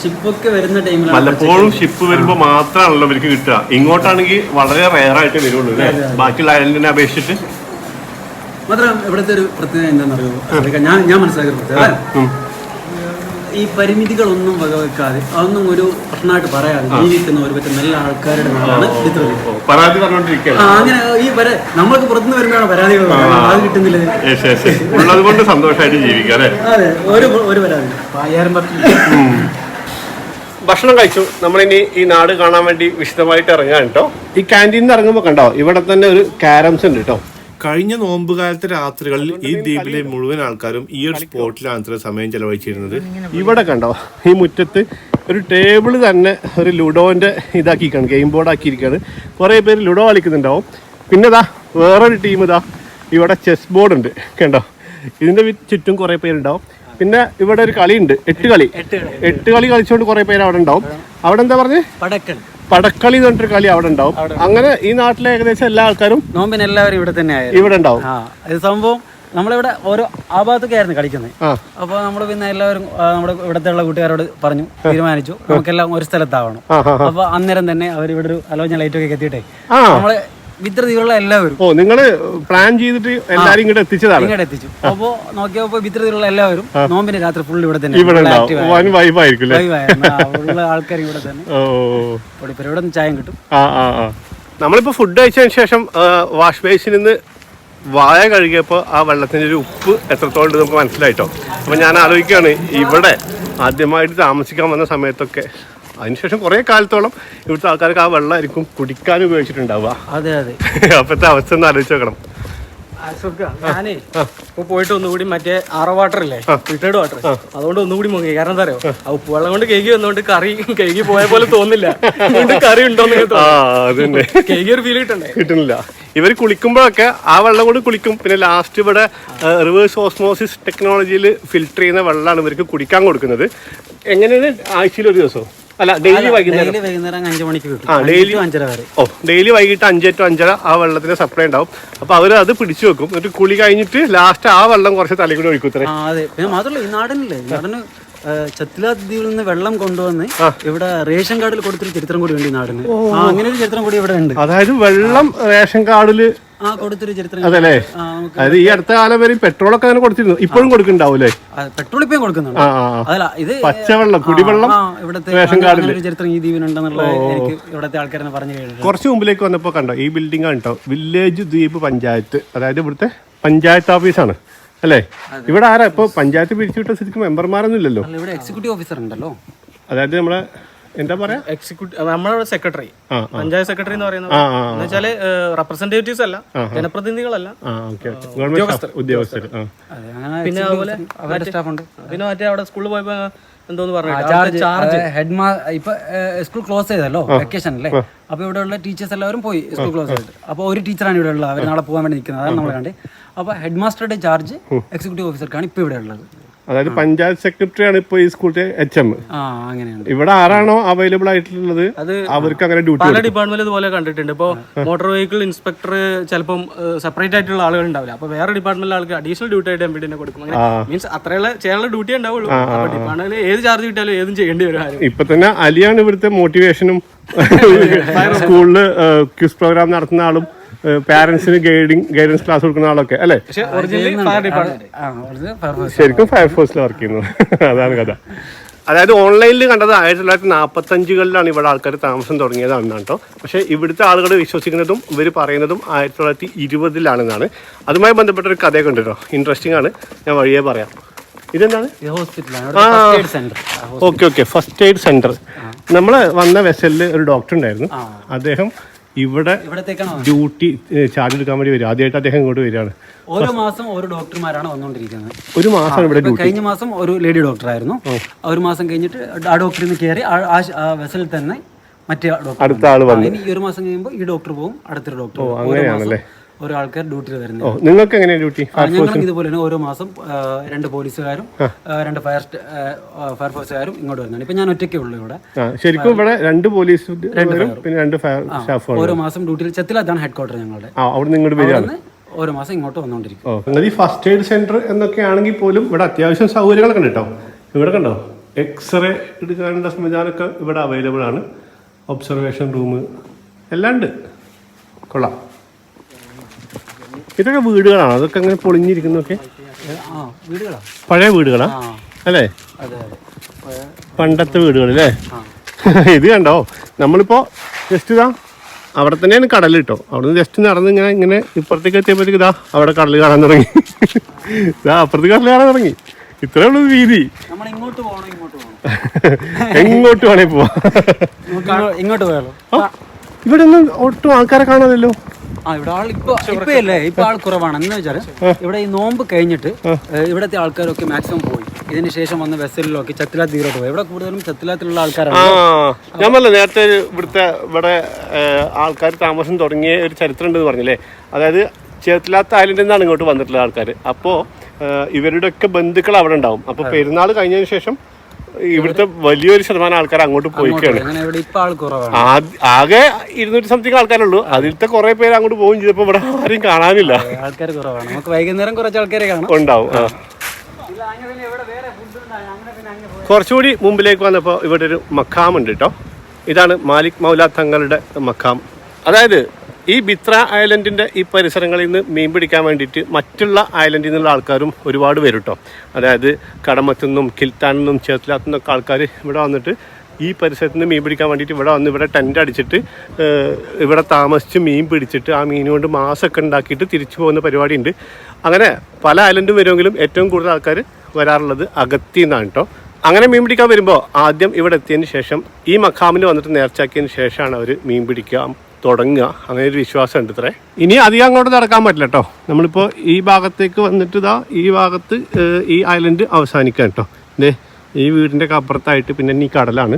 ഷിപ്പൊക്കെ വരുന്ന ടൈമിൽ പലപ്പോഴും ഷിപ്പ് വരുമ്പോൾ മാത്രമാണല്ലോ ഇവർക്ക് കിട്ടുക. ഇങ്ങോട്ടാണെങ്കിൽ വളരെ റെയറായിട്ട് വരുള്ളൂ അല്ലേ, ബാക്കിയുള്ള ഐലൻഡിനെ അപേക്ഷിച്ചിട്ട്. മാത്രം ഇവിടുത്തെ ഒരു പ്രത്യേകത എന്താണെന്നറിയോ, ഞാൻ മനസ്സിലാക്കിയ പ്രത്യേകത, ഈ പരിമിതികളൊന്നും വകവെക്കാതെ അതൊന്നും ഒരു പ്രശ്നമായിട്ട് പറയാതെ ജീവിക്കുന്ന ഒരു പറ്റും നല്ല ആൾക്കാരുടെ നാടാണ് പരാതി പറഞ്ഞോണ്ടിരിക്കുകയാണ്. അങ്ങനെ ഈ നമ്മൾക്ക് പുറത്തുനിന്ന് വരുമ്പോഴാണ് പരാതികൾ അത് കിട്ടുന്നില്ല. ഉള്ളത് കൊണ്ട് സന്തോഷമായിട്ട് ജീവിക്കാം അല്ലേ? അതെ, ഒരു പരാതി 5000 ഭക്ഷണം കഴിച്ചു. നമ്മളിനി ഈ നാട് കാണാൻ വേണ്ടി വിശദമായിട്ട് ഇറങ്ങാൻ കേട്ടോ. ഈ ക്യാൻറ്റീനിൽ നിന്ന് ഇറങ്ങുമ്പോൾ കണ്ടോ, ഇവിടെ തന്നെ ഒരു കാരംസ് ഉണ്ട് കേട്ടോ. കഴിഞ്ഞ നോമ്പുകാലത്തെ രാത്രികളിൽ ഈ ദ്വീപിലെ മുഴുവൻ ആൾക്കാരും ഈ ഒരു സ്പോട്ടിലാണ് ഇത്ര സമയം ചെലവഴിച്ചിരുന്നത്. ഇവിടെ കണ്ടോ, ഈ മുറ്റത്ത് ഒരു ടേബിൾ തന്നെ ഒരു ലുഡോന്റെ ഇതാക്കിയിരിക്കുകയാണ്, ഗെയിം ബോർഡ് ആക്കിയിരിക്കുകയാണ്. കുറേ പേര് ലുഡോ കളിക്കുന്നുണ്ടാവും. പിന്നെ ഇതാ വേറൊരു ടീം ഇതാ ഇവിടെ ചെസ് ബോർഡ് ഉണ്ട് കണ്ടോ, ഇതിന്റെ ചുറ്റും കുറേ പേരുണ്ടാവും. പിന്നെ ഇവിടെ ഒരു കളിയുണ്ട്, 8 കളി കളിച്ചുകൊണ്ട് കുറേ പേര് അവിടെ ഉണ്ടാവും. അവിടെ എന്താ പറഞ്ഞേ, പടക്കളി എന്ന് പറഞ്ഞിട്ടൊരു കളി അവിടെ ഉണ്ടാവും. അങ്ങനെ ഈ നാട്ടിലെ ഏകദേശം എല്ലാ ആൾക്കാരും നോമ്പിന് എല്ലാവരും ഇവിടെ തന്നെ ഇവിടെ ഉണ്ടാവും. ഇത് സംഭവം നമ്മളിവിടെ ഓരോ ആ ഭാഗത്തൊക്കെ ആയിരുന്നു കളിക്കുന്നത്. അപ്പോൾ നമ്മൾ പിന്നെ എല്ലാവരും നമ്മുടെ ഇവിടത്തെ ഉള്ള കൂട്ടുകാരോട് തീരുമാനിച്ചു നമുക്കെല്ലാം ഒരു സ്ഥലത്താവണം. അപ്പൊ അന്നേരം തന്നെ അവർ ഇവിടെ ഒരു അലോചന ലൈറ്റൊക്കെ എത്തിയിട്ടേ നമ്മള് വിദ്രതികളുള്ള എല്ലാവരും നിങ്ങള് പ്ലാൻ ചെയ്തിട്ട് എല്ലാരും ഇങ്ങോട്ട് എത്തിച്ചു. അപ്പോ നോക്കിയപ്പോ വിദ്രതികളുള്ള എല്ലാവരും നോമ്പിന് രാത്രി ഫുൾ ഇവിടെ തന്നെ ആൾക്കാർ ഇവിടെ തന്നെ ഇവിടെ നിന്ന് ചായം കിട്ടും. നമ്മളിപ്പോ ഫുഡ് കഴിച്ചതിന് ശേഷം വാഷ് ബേസിൽ നിന്ന് വായ കഴുകിയപ്പോൾ ആ വെള്ളത്തിന്റെ ഒരു ഉപ്പ് എത്രത്തോളം നമുക്ക് മനസ്സിലായിട്ടോ. അപ്പൊ ഞാൻ ആലോചിക്കുകയാണ്, ഇവിടെ ആദ്യമായിട്ട് താമസിക്കാൻ വന്ന സമയത്തൊക്കെ അതിനുശേഷം കുറെ കാലത്തോളം ഇവിടുത്തെ ആൾക്കാർക്ക് ആ വെള്ളമായിരിക്കും കുടിക്കാൻ ഉപയോഗിച്ചിട്ടുണ്ടാവുക. അതെ അതെ. അപ്പത്തെ അവസ്ഥ ഒന്ന് ആലോചിച്ച് നോക്കണം. ഞാനേ ഇപ്പൊ പോയിട്ട് ഒന്നുകൂടി മറ്റേ ആറോ വാട്ടർ ഇല്ലേ, ഫിൽറ്റേർഡ് വാട്ടർ, അതുകൊണ്ട് ഒന്നുകൂടി മുങ്ങി. കാരണം എന്താ അറിയോ, ആ ഉപ്പ് വെള്ളം കൊണ്ട് കേക്ക് വന്നോണ്ട് കറി കേക്ക് പോയ പോലെ തോന്നില്ല. കറി ഉണ്ടോന്ന് കേക്ക് ഒരു ഫീൽ കിട്ടുന്നില്ല. ഇവർ കുളിക്കുമ്പോഴൊക്കെ ആ വെള്ളം കൊണ്ട് കുളിക്കും. പിന്നെ ലാസ്റ്റ് ഇവിടെ റിവേഴ്സ് ഓസ്മോസിസ് ടെക്നോളജിയിൽ ഫിൽറ്റർ ചെയ്യുന്ന വെള്ളമാണ് ഇവർക്ക് കുടിക്കാൻ കൊടുക്കുന്നത്. എങ്ങനെയാണ്, ആഴ്ചയിൽ ഒരു ദിവസം അല്ല, ഡെയിലി വൈകുന്നേരം 5 മണിക്ക് കിട്ടും. ഡെയിലി 5:30 വരെ. ഡെയിലി വൈകിട്ട് 5 to 5:30 ആ വെള്ളത്തിന്റെ സപ്ലൈ ഉണ്ടാവും. അപ്പൊ അവർ അത് പിടിച്ചു വെക്കും. എന്നിട്ട് കുളി കഴിഞ്ഞിട്ട് ലാസ്റ്റ് ആ വെള്ളം കുറച്ച് തലയിൽ കൂടി ഒഴിക്കും. അതെ. പിന്നെ മാത്രമല്ല ഈ നാടിനില്ലേ, നാടിന് ചത്തിലാത്ത് ദ്വീപിൽ നിന്ന് വെള്ളം കൊണ്ടുവന്ന് ഇവിടെ റേഷൻ കാർഡിൽ കൊടുത്തൊരു ചരിത്രം കൂടി ഉണ്ട് ഈ നാടിന്. അങ്ങനെ ഒരു ചരിത്രം കൂടി ഇവിടെ ഉണ്ട്. അതായത് വെള്ളം റേഷൻ കാർഡില് കൊടുത്തൊരു ചരിത്രം. അതല്ലേ, അതായത് ഈ അടുത്ത കാലം വരെ പെട്രോളൊക്കെ അങ്ങനെ കൊടുത്തിരുന്നു. ഇപ്പോഴും കൊടുക്കുന്നുണ്ടാവൂലേ? പെട്രോൾ ഇപ്പം കൊടുക്കുന്നുണ്ട്. അതല്ല, ഇത് പച്ചവെള്ളം, കുടിവെള്ളം ഇവിടുത്തെ റേഷൻ കാർഡിൽ ഒരു ചരിത്രം ഈ ദ്വീപിനുണ്ടെന്നുള്ളത് എനിക്ക് ഇവിടുത്തെ ആൾക്കാരെ പറഞ്ഞു കേട്ടു. കുറച്ച് മുമ്പിലേക്ക് വന്നപ്പോൾ കണ്ടോ, ഈ ബിൽഡിംഗ് ആണ് കേട്ടോ വില്ലേജ് ദ്വീപ് പഞ്ചായത്ത്. അതായത് ഇവിടുത്തെ പഞ്ചായത്ത് ഓഫീസാണ് അല്ലേ? ഇവിടെ ആരാ ഇപ്പൊ പഞ്ചായത്ത് പിരിച്ചുവിട്ട സ്ഥിതിക്ക് മെമ്പർമാരൊന്നും ഇല്ലല്ലോ. ഇവിടെ എക്സിക്യൂട്ടീവ് ഓഫീസർ ഉണ്ടല്ലോ. അതായത് നമ്മളെ എന്താ പറയാ, എക്സിക്യൂട്ടീവ് നമ്മുടെ സെക്രട്ടറി, പഞ്ചായത്ത് സെക്രട്ടറി എന്ന് പറയുന്നത് എന്ന് വെച്ചാല് റെപ്രസെന്റേറ്റീവ്സ് അല്ല, ജനപ്രതിനിധികളല്ല, ഉദ്യോഗസ്ഥർ. പിന്നെ അതുപോലെ പിന്നെ മറ്റേ അവിടെ സ്കൂളിൽ പോയപ്പോ എന്തോന്ന് പറഞ്ഞു, ഇപ്പൊ സ്കൂൾ ക്ലോസ് ചെയ്തല്ലോ, വെക്കേഷൻ അല്ലേ. അപ്പൊ ഇവിടെ ഉള്ള ടീച്ചേഴ്സ് എല്ലാവരും പോയി സ്കൂൾ ക്ലോസ് ചെയ്തിട്ട്. അപ്പൊ ഒരു ടീച്ചറാണ് ഇവിടെ ഉള്ളത്, അവർ നാളെ പോകാൻ വേണ്ടി നിൽക്കുന്നത്. അതാണ് നമ്മൾ കണ്ടത്. അപ്പൊ ഹെഡ് മാസ്റ്ററുടെ ചാർജ് എക്സിക്യൂട്ടീവ് ഓഫീസർക്കാണ് ഇപ്പൊ ഇവിടെ ഉള്ളത്. അതായത് പഞ്ചായത്ത് സെക്രട്ടറി ആണ് ഇപ്പൊ ഈ സ്കൂളിലെ HM. അങ്ങനെയാണ്. ഇവിടെ ആരാണോ അവൈലബിൾ ആയിട്ടുള്ളത് അത് അവർക്ക് അങ്ങനെ ഡ്യൂട്ടി. പല ഡിപ്പാർട്ട്മെന്റ് ഇതുപോലെ കണ്ടിട്ടുണ്ട്. ഇപ്പൊ മോട്ടോർ വെഹിക്കിൾ ഇൻസ്പെക്ടർ ചിലപ്പം സെപ്പറേറ്റ് ആയിട്ടുള്ള ആളുകൾ ഉണ്ടാവില്ല. അപ്പൊ വേറെ ഡിപ്പാർട്ട്മെന്റിലെ ആൾക്ക് അഡീഷണൽ ഡ്യൂട്ടി ആയിട്ട് MPD കൊടുക്കും. മീൻസ് അത്രയുള്ള ചെയ്യാനുള്ള ഡ്യൂട്ടി ഉണ്ടാവുള്ളൂ. അപ്പൊ ഡിപ്പാർട്ട്മെന്റിൽ ഏത് ചാർജ് കിട്ടിയാലും ഏതും ചെയ്യേണ്ടി വരും. ഇപ്പൊ തന്നെ അലിയാണ് ഇവിടുത്തെ മോട്ടിവേഷനും സ്കൂളില് ക്വിസ് പ്രോഗ്രാം നടത്തുന്ന ആളും പാരന്റ്സിന് ഗൈഡൻസ് ക്ലാസ് കൊടുക്കുന്ന ആളൊക്കെ അല്ലേ? ശരിക്കും ഫയർഫോഴ്സിൽ വർക്ക് ചെയ്യുന്നു. അതാണ് കഥ. അതായത് ഓൺലൈനിൽ കണ്ടത് 1945 ഇവിടെ ആൾക്കാർ താമസം തുടങ്ങിയതാണ് കേട്ടോ. പക്ഷേ ഇവിടുത്തെ ആളുകൾ വിശ്വസിക്കുന്നതും ഇവർ പറയുന്നതും 1920 അതുമായി ബന്ധപ്പെട്ട ഒരു കഥയൊക്കെ ഉണ്ട് കേട്ടോ. ഇൻട്രസ്റ്റിംഗ് ആണ്, ഞാൻ വഴിയേ പറയാം. ഇതെന്താണ്? Okay, first aid centre. നമ്മൾ വന്ന വെസലില് ഒരു ഡോക്ടർ ഉണ്ടായിരുന്നു. അദ്ദേഹം ഇവിടെ ഡ്യൂട്ടി ചാർജ് എടുക്കാൻ വേണ്ടി വരും. ആദ്യമായിട്ട് അദ്ദേഹം ഇങ്ങോട്ട് വരികയാണ്. ഓരോ മാസം ഓരോ ഡോക്ടർമാരാണ് വന്നുകൊണ്ടിരിക്കുന്നത്. ഒരു മാസം ഇവിടെ കഴിഞ്ഞ മാസം ഒരു ലേഡി ഡോക്ടർ ആയിരുന്നു. ഒരു മാസം കഴിഞ്ഞിട്ട് ആ ഡോക്ടറിൽ നിന്ന് കയറി ആ വെസലിൽ തന്നെ മറ്റേ അടുത്ത ആള് വന്നു. ഇനി ഈ ഒരു മാസം കഴിയുമ്പോൾ ഈ ഡോക്ടർ പോകും, അടുത്തൊരു ഡോക്ടർ. അങ്ങനെയാണല്ലേ? ഓരോ ആൾക്കാർ ഡ്യൂട്ടിയിൽ വരുന്നത്. നിങ്ങൾക്ക് എങ്ങനെയാണ് ഡ്യൂട്ടി? ഞങ്ങൾക്ക് ഇതുപോലെ തന്നെ ഓരോ മാസം 2 പോലീസുകാരും 2 ഫയർഫോഴ്സുകാരും ഇങ്ങോട്ട് വരുന്നുണ്ട്. ഇപ്പൊ ഞാൻ ഒറ്റയ്ക്കേ ഉള്ളൂ ഇവിടെ. ശരിക്കും ഇവിടെ 2 പോലീസ് പിന്നെ 2 ഫയർ സ്റ്റാഫ് ഓരോ മാസം ഡ്യൂട്ടിയിൽ ചെത്തിലാണ് ഹെഡ് ക്വാർട്ടർ ഞങ്ങളുടെ. അവിടെ നിങ്ങോട്ട് വരികയാണ് ഓരോ മാസം ഇങ്ങോട്ട് വന്നുകൊണ്ടിരിക്കും. ഈ ഫസ്റ്റ് എയ്ഡ് സെന്റർ എന്നൊക്കെ ആണെങ്കിൽ പോലും ഇവിടെ അത്യാവശ്യം സൗകര്യങ്ങളൊക്കെ ഉണ്ട് കേട്ടോ. ഇവിടെ കണ്ടോ, എക്സ്റേ എടുക്കാനുള്ള സംവിധാനമൊക്കെ ഇവിടെ അവൈലബിൾ ആണ്. ഒബ്സർവേഷൻ റൂം എല്ലാം ഉണ്ട്. കൊള്ളാം. ഇതൊക്കെ വീടുകളാണ്, അതൊക്കെ അങ്ങനെ പൊളിഞ്ഞിരിക്കുന്നൊക്കെ പഴയ വീടുകളാ അല്ലേ? പണ്ടത്തെ വീടുകളല്ലേ? ഇത് കണ്ടോ, നമ്മളിപ്പോ ജസ്റ്റ് ഇതാ അവിടെ തന്നെയാണ് കടൽ കേട്ടോ. അവിടെ നിന്ന് ജസ്റ്റ് നടന്ന് ഇങ്ങനെ ഇപ്പുറത്തേക്ക് എത്തിയപ്പോഴത്തേക്ക് ഇതാ അവിടെ കടൽ കാണാൻ തുടങ്ങി. ഇതാ അപ്പുറത്ത് കടൽ കാണാൻ തുടങ്ങി. ഇത്രേ ഉള്ളൂ വീതി. എങ്ങോട്ട് വേണേ പോവാ. ഇങ്ങോട്ട് പോയാലോ? ഇവിടെ ഒന്നും ഒട്ടും ആൾക്കാരെ കാണാമല്ലോ. ഇവിടെ ആൾ ഇപ്പൊ ആൾ കുറവാണ്. എന്ന് വെച്ചാൽ ഇവിടെ ഈ നോമ്പ് കഴിഞ്ഞിട്ട് ഇവിടത്തെ ആൾക്കാരൊക്കെ മാക്സിമം പോയി. ഇതിന് ശേഷം വന്ന വെസലിലൊക്കെ ചത്തിലാത്ത് തീരോട്ട് പോയി. ഇവിടെ കൂടുതലും ചത്തിലാത്തിലുള്ള ആൾക്കാരാണ്. ഞാൻ പറഞ്ഞ നേരത്തെ ഇവിടെ ആൾക്കാർ താമസം തുടങ്ങിയ ഒരു ചരിത്രം ഉണ്ടെന്ന് പറഞ്ഞില്ലേ? അതായത് ചേത്തിലാത്ത ഐലൻഡിൽ നിന്നാണ് ഇങ്ങോട്ട് വന്നിട്ടുള്ള ആൾക്കാർ. അപ്പോൾ ഇവരുടെ ഒക്കെ ബന്ധുക്കൾ അവിടെ ഉണ്ടാവും. അപ്പോൾ പെരുന്നാൾ കഴിഞ്ഞതിന് ശേഷം ഇവിടുത്തെ വലിയൊരു ശതമാനം ആൾക്കാർ അങ്ങോട്ട് പോയിക്കാണ്. ആകെ 200 സംതിങ് ആൾക്കാരുള്ളൂ. അതിലത്തെ കുറെ പേര് അങ്ങോട്ട് പോകും ചെയ്തപ്പോ ഇവിടെ ആരും കാണാനില്ല. ആൾക്കാർ കുറവാണ്. നമുക്ക് വൈകുന്നേരം കുറച്ച് ആൾക്കാരെ കാണാം. ഉണ്ടാവും. കുറച്ചുകൂടി മുമ്പിലേക്ക് വന്നപ്പോൾ ഇവിടെ ഒരു മഖാം ഉണ്ട് കേട്ടോ. ഇതാണ് മാലിക് മൗല തങ്ങളുടെ മഖാം. അതായത് ഈ ബിത്ര ഐലൻഡിൻ്റെ ഈ പരിസരങ്ങളിൽ നിന്ന് മീൻ പിടിക്കാൻ വേണ്ടിയിട്ട് മറ്റുള്ള ഐലൻഡിൽ നിന്നുള്ള ആൾക്കാരും ഒരുപാട് വരും കേട്ടോ. അതായത് കടമത്തുനിന്നും കിൽത്താനിൽ നിന്നും ചേത്തിലാത്തു നിന്നൊക്കെ ആൾക്കാർ ഇവിടെ വന്നിട്ട് ഈ പരിസരത്ത് നിന്ന് മീൻ പിടിക്കാൻ വേണ്ടിയിട്ട് ഇവിടെ വന്ന് ഇവിടെ ടെൻ്റ് അടിച്ചിട്ട് ഇവിടെ താമസിച്ച് മീൻ പിടിച്ചിട്ട് ആ മീൻ കൊണ്ട് മാസമൊക്കെ ഉണ്ടാക്കിയിട്ട് തിരിച്ചു പോകുന്ന പരിപാടിയുണ്ട്. അങ്ങനെ പല ഐലൻഡും വരുമെങ്കിലും ഏറ്റവും കൂടുതൽ ആൾക്കാർ വരാറുള്ളത് അഗത്തി നിന്നാണ് കേട്ടോ. അങ്ങനെ മീൻ പിടിക്കാൻ വരുമ്പോൾ ആദ്യം ഇവിടെ എത്തിയതിന് ശേഷം ഈ മഖാമിൽ വന്നിട്ട് നേർച്ചാക്കിയതിന് ശേഷമാണ് അവർ മീൻ പിടിക്കാൻ തുടങ്ങുക. അങ്ങനെ ഒരു വിശ്വാസം ഉണ്ട്. ഇത്രേ ഇനി അധികം അങ്ങോട്ട് നടക്കാൻ പറ്റില്ല കേട്ടോ. നമ്മളിപ്പോൾ ഈ ഭാഗത്തേക്ക് വന്നിട്ട് ഇതാ ഈ ഭാഗത്ത് ഈ ഐലൻഡ് അവസാനിക്കാം കേട്ടോ. ഈ വീടിൻ്റെ അപ്പുറത്തായിട്ട് പിന്നെ ഈ കടലാണ്.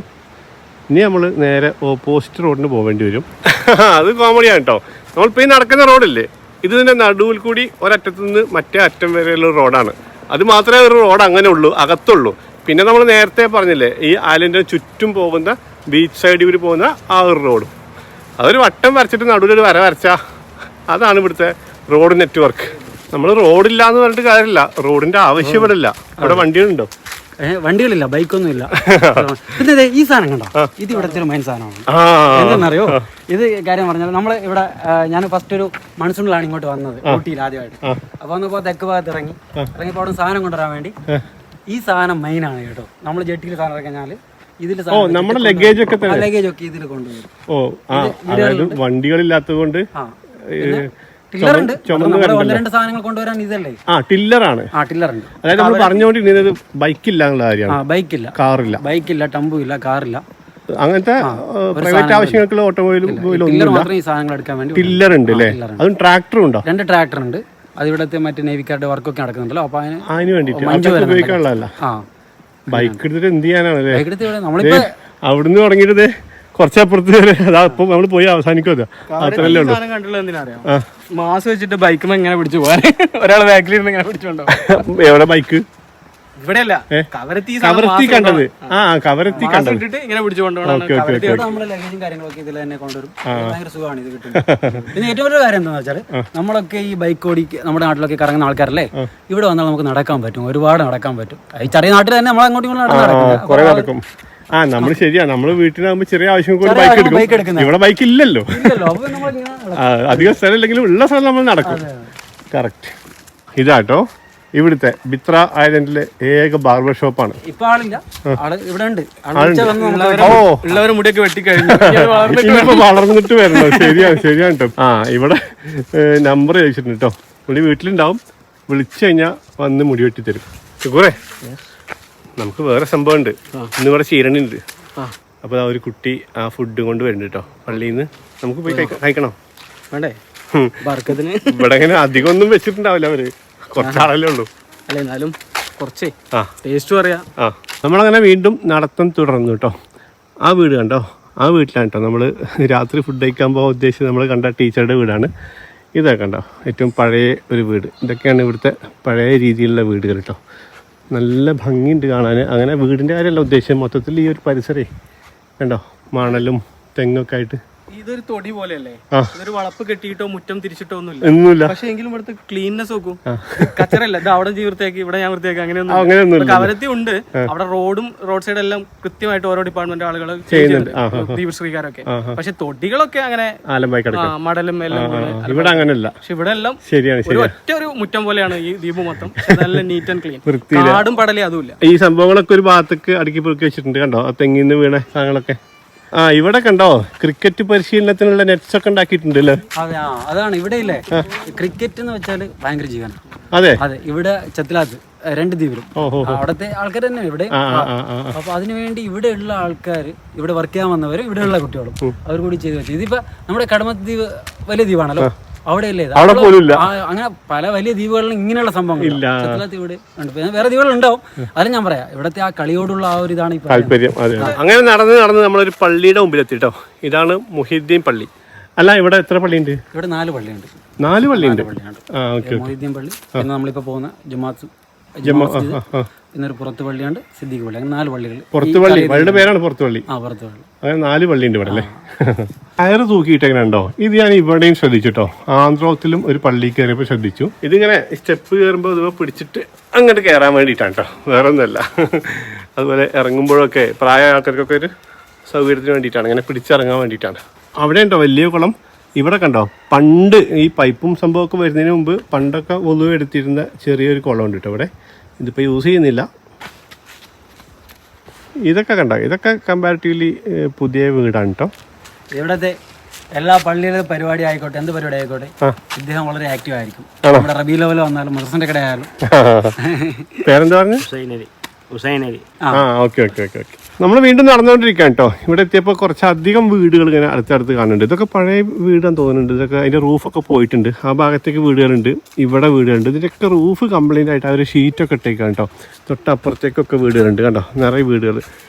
ഇനി നമ്മൾ നേരെ ഓപ്പോസിറ്റ് റോഡിന് പോകേണ്ടി വരും. അത് കോമഡിയാണ് കേട്ടോ. നമ്മളിപ്പോൾ ഈ നടക്കുന്ന റോഡില്ലേ, ഇതിൻ്റെ നടുവിൽ കൂടി ഒരറ്റത്തു നിന്ന് മറ്റേ അറ്റം വരെയുള്ള റോഡാണ്. അത് മാത്രമേ ഒരു റോഡ് അങ്ങനെ ഉള്ളൂ, അകത്തുള്ളൂ. പിന്നെ നമ്മൾ നേരത്തെ പറഞ്ഞില്ലേ ഈ ഐലൻഡിന് ചുറ്റും പോകുന്ന ബീച്ച് സൈഡിൽ കൂടി പോകുന്ന ആ ഒരു റോഡും. അതൊരു വട്ടം വരച്ചിട്ട് നടുവിലൊരു വര വരച്ചാൽ അതാണ് ഇവിടുത്തെ റോഡ് നെറ്റ്വർക്ക്. നമ്മൾ റോഡില്ല എന്ന് പറഞ്ഞിട്ട് കാര്യമില്ല, റോഡിൻ്റെ ആവശ്യപ്പെടില്ല. അവിടെ വണ്ടികളുണ്ടോ? വണ്ടികളില്ല, ബൈക്കൊന്നും ഇല്ല. പിന്നെ ഈ സാധനം കണ്ടോ, ഇത് ഇവിടുത്തെ ഒരു മെയിൻ സാധനമാണ്. എന്താണെന്നറിയോ, ഇത് കാര്യം പറഞ്ഞാൽ നമ്മൾ ഇവിടെ ഞാൻ ഫസ്റ്റ് ഒരു മൺസൂണിലാണ് ഇങ്ങോട്ട് വന്നത്, ഊട്ടിയിൽ ആദ്യമായിട്ട്. അപ്പൊ വന്നപ്പോൾ തെക്ക് ഭാഗത്ത് ഇറങ്ങിയപ്പോൾ അവിടെ സാധനം കൊണ്ടുവരാൻ വേണ്ടി ഈ സാധനം മെയിൻ ആണ് കേട്ടോ. നമ്മൾ ജെട്ടിയിൽ സാധനം ഇറങ്ങിയാൽ ഇതിൽ നമ്മുടെ ലഗേജ് ഒക്കെ ഇതിൽ കൊണ്ടുവരും. വണ്ടികളില്ലാത്തത് കൊണ്ട് ടില്ലറുണ്ട്. 1-2 സാധനങ്ങൾ കൊണ്ടുവരാൻ ഇതല്ലേ ടില്ലറാണ്. ടില്ലറുണ്ട്. അതായത് നമ്മൾ പറഞ്ഞുകൊണ്ടിരുന്നത് ബൈക്കില്ല എന്നുള്ള കാര്യമാണ്. ബൈക്കില്ല, കാറില്ല, ബൈക്കില്ല, ടംബു ഇല്ല, കാറില്ല. അങ്ങനത്തെ പ്രൈവറ്റ് ആവശ്യങ്ങൾക്കുള്ള ഓട്ടോമൊബൈലും മാത്രം ഈ സാധനങ്ങൾ എടുക്കാൻ വേണ്ടി ടില്ലർ ഉണ്ട് അല്ലേ? അതും ട്രാക്ടറും ഉണ്ടോ? 2 ട്രാക്ടർ ഉണ്ട്. അത് ഇവിടുത്തെ മറ്റേ നേവിക്കാരുടെ വർക്കൊക്കെ നടക്കുന്നുണ്ടല്ലോ. അപ്പൊ അതിന് വേണ്ടിട്ട് ഉപയോഗിക്കാനുള്ളതല്ല. ബൈക്ക് എടുത്തിട്ട് എന്ത് ചെയ്യാനാണ്? അവിടുന്ന് തുടങ്ങിയിട്ട് കുറച്ചപ്പുറത്ത് വരെ അതാ നമ്മൾ പോയി അവസാനിക്കും. അത്രല്ലേ ഉള്ളൂ. മാസ് വെച്ചിട്ട് ബൈക്ക് എങ്ങനെ പിടിച്ചു പോകാൻ ഒരാൾ ബാക്കിലിരുന്ന് ഇങ്ങനെ പിടിച്ചോണ്ടോ? എവിടെ ബൈക്ക്? ഇവിടെയല്ല, കവരത്തി കണ്ടത്. കവരത്തി കണ്ടത് ഇങ്ങനെ പിടിച്ചുകൊണ്ടോണം. നമ്മുടെ ലഗേജും കാര്യങ്ങളൊക്കെ ഇതിൽ തന്നെ കൊണ്ടുവരും. ഭയങ്കര സുഖമാണ് ഇത് കിട്ടുന്നത്. പിന്നെ ഏറ്റവും വലിയ കാര്യം എന്താണെന്ന് വെച്ചാൽ നമ്മളൊക്കെ ഈ ബൈക്ക് ഓടിക്ക് നമ്മുടെ നാട്ടിലൊക്കെ കറങ്ങുന്ന ആൾക്കാരല്ലേ, ഇവിടെ വന്നാൽ നമുക്ക് നടക്കാൻ പറ്റും, ഒരുപാട് നടക്കാൻ പറ്റും. ഈ ചെറിയ നാട്ടിൽ തന്നെ നമ്മൾ അങ്ങോട്ടും ഇങ്ങോട്ടും നടക്കും. നമ്മൾ ശരിയാ, നമ്മള് വീട്ടിലാകുമ്പോ ചെറിയ ആവശ്യം ബൈക്ക് എടുക്കും. ഇവിടെ ബൈക്ക് ഇല്ലല്ലോ, അധികം സ്ഥലം ഇല്ലെങ്കിലും ഉള്ള സ്ഥലം നമ്മൾ നടക്കും. കറക്റ്റ്. ഇതാട്ടോ ഇവിടുത്തെ ബിത്ര ഐലൻഡിലെ ഏക ബാർബർ ഷോപ്പാണ്. ഇപ്പൊ ആളില്ല, ഇവിടെ ഉണ്ട്. ഉള്ളവരും മുടിയൊക്കെ വെട്ടിക്കഴിഞ്ഞു, വളർന്നിട്ട് വരണോ? ശരിയാണ് കേട്ടോ. ഇവിടെ നമ്പർ ചോദിച്ചിട്ടുണ്ട് കേട്ടോ. പുള്ളി വീട്ടിലുണ്ടാവും, വിളിച്ചു കഴിഞ്ഞാൽ വന്ന് മുടി വെട്ടി തരും. കുറേ നമുക്ക് വേറെ സംഭവം ഉണ്ട്. ഇന്ന് ഇവിടെ ചീരണി ഉണ്ട്. അപ്പൊ ആ ഒരു കുട്ടി ആ ഫുഡ് കൊണ്ട് വരുന്നുണ്ട് കേട്ടോ പള്ളിയിൽ നിന്ന്. നമുക്ക് പോയി കഴിക്കണം വേണ്ടേ? ഇവിടെ അങ്ങനെ അധികം ഒന്നും വെച്ചിട്ടുണ്ടാവില്ല, അവര് കുറച്ചാളല്ലേ ഉള്ളൂ. അല്ല എന്നാലും കുറച്ചേ ടേസ്റ്റ് പറയാ. നമ്മളങ്ങനെ വീണ്ടും നടത്തം തുടർന്നു കേട്ടോ. ആ വീട് കണ്ടോ, ആ വീട്ടിലാണ് കേട്ടോ നമ്മൾ രാത്രി ഫുഡ് കഴിക്കാൻ പോകാൻ ഉദ്ദേശിച്ച് നമ്മൾ കണ്ട ടീച്ചറുടെ വീടാണ്. ഇതൊക്കെ കണ്ടോ, ഏറ്റവും പഴയ ഒരു വീട്. ഇതൊക്കെയാണ് ഇവിടുത്തെ പഴയ രീതിയിലുള്ള വീടുകൾ കേട്ടോ. നല്ല ഭംഗിയുണ്ട് കാണാൻ. അങ്ങനെ വീടിൻ്റെ കാര്യമല്ല ഉദ്ദേശം, മൊത്തത്തിൽ ഈ ഒരു പരിസരേ കണ്ടോ, മണലും തെങ്ങൊക്കെ ആയിട്ട്. ഇതൊരു തൊടി പോലെയല്ലേ, ഇതൊരു വളപ്പ് കെട്ടിയിട്ടോ മുറ്റം തിരിച്ചിട്ടോ ഒന്നുമില്ല. പക്ഷെ എങ്കിലും ഇവിടുത്തെ ക്ലീൻനെസ് നോക്കും. കച്ചറല്ല, ഇത് അവിടെ വൃത്തിയാക്കി ഇവിടെ ഞാൻ വൃത്തിയാക്കി അങ്ങനെയൊന്നും കവരത്തി ഉണ്ട്. അവിടെ റോഡ് സൈഡ് എല്ലാം കൃത്യമായിട്ട് ഓരോ ഡിപ്പാർട്ട്മെന്റ് ആളുകൾ ചെയ്യുന്നുണ്ട്, ദീപശ്രീകാരൊക്കെ. പക്ഷെ തൊടികളൊക്കെ അങ്ങനെ മടലും എല്ലാം ഇവിടെ അങ്ങനെയല്ല. പക്ഷെ ഇവിടെ എല്ലാം ശരിയാണ്, ഒറ്റ ഒരു മുറ്റം പോലെയാണ് ഈ ദ്വീപ് മൊത്തം. നല്ല നീറ്റ് ആൻഡ് ക്ലീൻ, കാടും പടലേ അതുമില്ല. ഈ സംഭവങ്ങളൊക്കെ ഒരു ഭാഗത്തേക്ക് അടുക്കി പൊറുക്കി വെച്ചിട്ടുണ്ട് കണ്ടോ, ആ തെങ്ങിന്ന് വീണ സാധനങ്ങളൊക്കെ. ഇവിടെ കണ്ടോ ക്രിക്കറ്റ് പരിശീലനത്തിനുള്ള നെറ്റ്സ് ഒക്കെ ഉണ്ടാക്കിയിട്ടുണ്ട് അല്ലേ? അതെ, അതാണ് ഇവിടെ ഇല്ലേ ക്രിക്കറ്റ് എന്ന് വെച്ചാൽ ഭയങ്കര ജീവനാണ്. അതെ അതെ, ഇവിടെ ചത്തിലാത്ത് 2 ദ്വീപിലും അവിടത്തെ ആൾക്കാർ തന്നെ ഇവിടെ. അപ്പൊ അതിനുവേണ്ടി ഇവിടെ ഉള്ള ആൾക്കാർ, ഇവിടെ വർക്ക് ചെയ്യാൻ വന്നവരും ഇവിടെ ഉള്ള കുട്ടികളും അവർ കൂടി ചെയ്തു വെച്ചു. ഇതിപ്പോ നമ്മുടെ കടമത്ത് ദ്വീപ് വലിയ ദ്വീപാണല്ലോ, അവിടെ ഇല്ലേ അങ്ങനെ പല വലിയ ദ്വീപുകളിലും ഇങ്ങനെയുള്ള സംഭവങ്ങൾ ഇവിടെ ഉണ്ട്. വേറെ ദ്വീപുകളുണ്ടാവും, അതിലും ഞാൻ പറയാം ഇവിടത്തെ ആ കളിയോടുള്ള ആ ഒരു ഇതാണ് താല്പര്യം. അങ്ങനെ നടന്ന് നമ്മളൊരു പള്ളിയുടെ മുമ്പിലെത്തിട്ടോ. ഇതാണ് മുഹീദ്ദീൻ പള്ളി. അല്ല, ഇവിടെ എത്ര പള്ളിയുണ്ട്? ഇവിടെ 4 പള്ളിയുണ്ട്. 4 പള്ളിയുണ്ട്. മുഹീദ്ദീൻ പള്ളി, പിന്നെ നമ്മളിപ്പോ പോകുന്ന ജുമാത്ത്, പിന്നെ ഒരു പുറത്ത് പള്ളിയുണ്ട്, സിദ്ദീഖ് പള്ളി, അങ്ങനെ 4 പള്ളികൾ. പുറത്ത് പള്ളി, പള്ളിയുടെ പേരാണ് പുറത്ത് പള്ളി. പുറത്ത് പള്ളി. അങ്ങനെ 4 പള്ളിയുണ്ട് ഇവിടെ അല്ലേ? കയറ് തൂക്കിയിട്ടെങ്ങനെ ഉണ്ടോ? ഇത് ഞാൻ ഇവിടെയും ശ്രദ്ധിച്ചിട്ടോ. ആന്ധ്രത്തിലും ഒരു പള്ളി കയറിയപ്പോൾ ശ്രദ്ധിച്ചു. ഇതിങ്ങനെ സ്റ്റെപ്പ് കയറുമ്പോൾ ഇത് പിടിച്ചിട്ട് അങ്ങോട്ട് കയറാൻ വേണ്ടിയിട്ടാണ് കേട്ടോ, വേറെ ഒന്നുമല്ല. അതുപോലെ ഇറങ്ങുമ്പോഴൊക്കെ പ്രായ ആൾക്കാർക്കൊക്കെ ഒരു സൗകര്യത്തിന് വേണ്ടിയിട്ടാണ്, ഇങ്ങനെ പിടിച്ചിറങ്ങാൻ വേണ്ടിയിട്ടാണ്. അവിടെ ഉണ്ടോ വലിയ കുളം. ഇവിടെ കണ്ടോ, പണ്ട് ഈ പൈപ്പും സംഭവമൊക്കെ വരുന്നതിന് മുമ്പ് പണ്ടൊക്കെ ഒന്നും എടുത്തിരുന്ന ചെറിയൊരു കുളമുണ്ട് കേട്ടോ ഇവിടെ. ഇതിപ്പോൾ യൂസ് ചെയ്യുന്നില്ല. ഇതൊക്കെ കണ്ടോ, ഇതൊക്കെ കമ്പാരിറ്റീവ്ലി പുതിയ വീടാണ് കേട്ടോ. ഇവിടത്തെ എല്ലാ പള്ളിയിലെ പരിപാടി ആയിക്കോട്ടെ, എന്ത് പരിപാടി ആയിക്കോട്ടെ, ഇദ്ദേഹം വളരെ ആക്റ്റീവ് ആയിരിക്കും. നമ്മുടെ റബി ലെവൽ വന്നാലും മദ്രസന്റെ കട ആയാലും. പേരെന്താ പറഞ്ഞു? ഓക്കെ. നമ്മൾ വീണ്ടും നടന്നുകൊണ്ടിരിക്കുകയാണ് കേട്ടോ. ഇവിടെ എത്തിയപ്പോൾ കുറച്ചധികം വീടുകൾ ഇങ്ങനെ അടുത്തടുത്ത് കാണുന്നുണ്ട്. ഇതൊക്കെ പഴയ വീടാന്ന് തോന്നുന്നുണ്ട്. ഇതൊക്കെ അതിൻ്റെ റൂഫൊക്കെ പോയിട്ടുണ്ട്. ആ ഭാഗത്തേക്ക് വീടുകളുണ്ട്, ഇവിടെ വീടുകളുണ്ട്. ഇതിൻ്റെയൊക്കെ റൂഫ് കംപ്ലൈൻ്റ് ആയിട്ട് അവർ ഷീറ്റൊക്കെ ഇട്ടേക്കാണ് കേട്ടോ. തൊട്ടപ്പുറത്തേക്കൊക്കെ വീടുകളുണ്ട് കണ്ടോ, നിറയെ വീടുകൾ.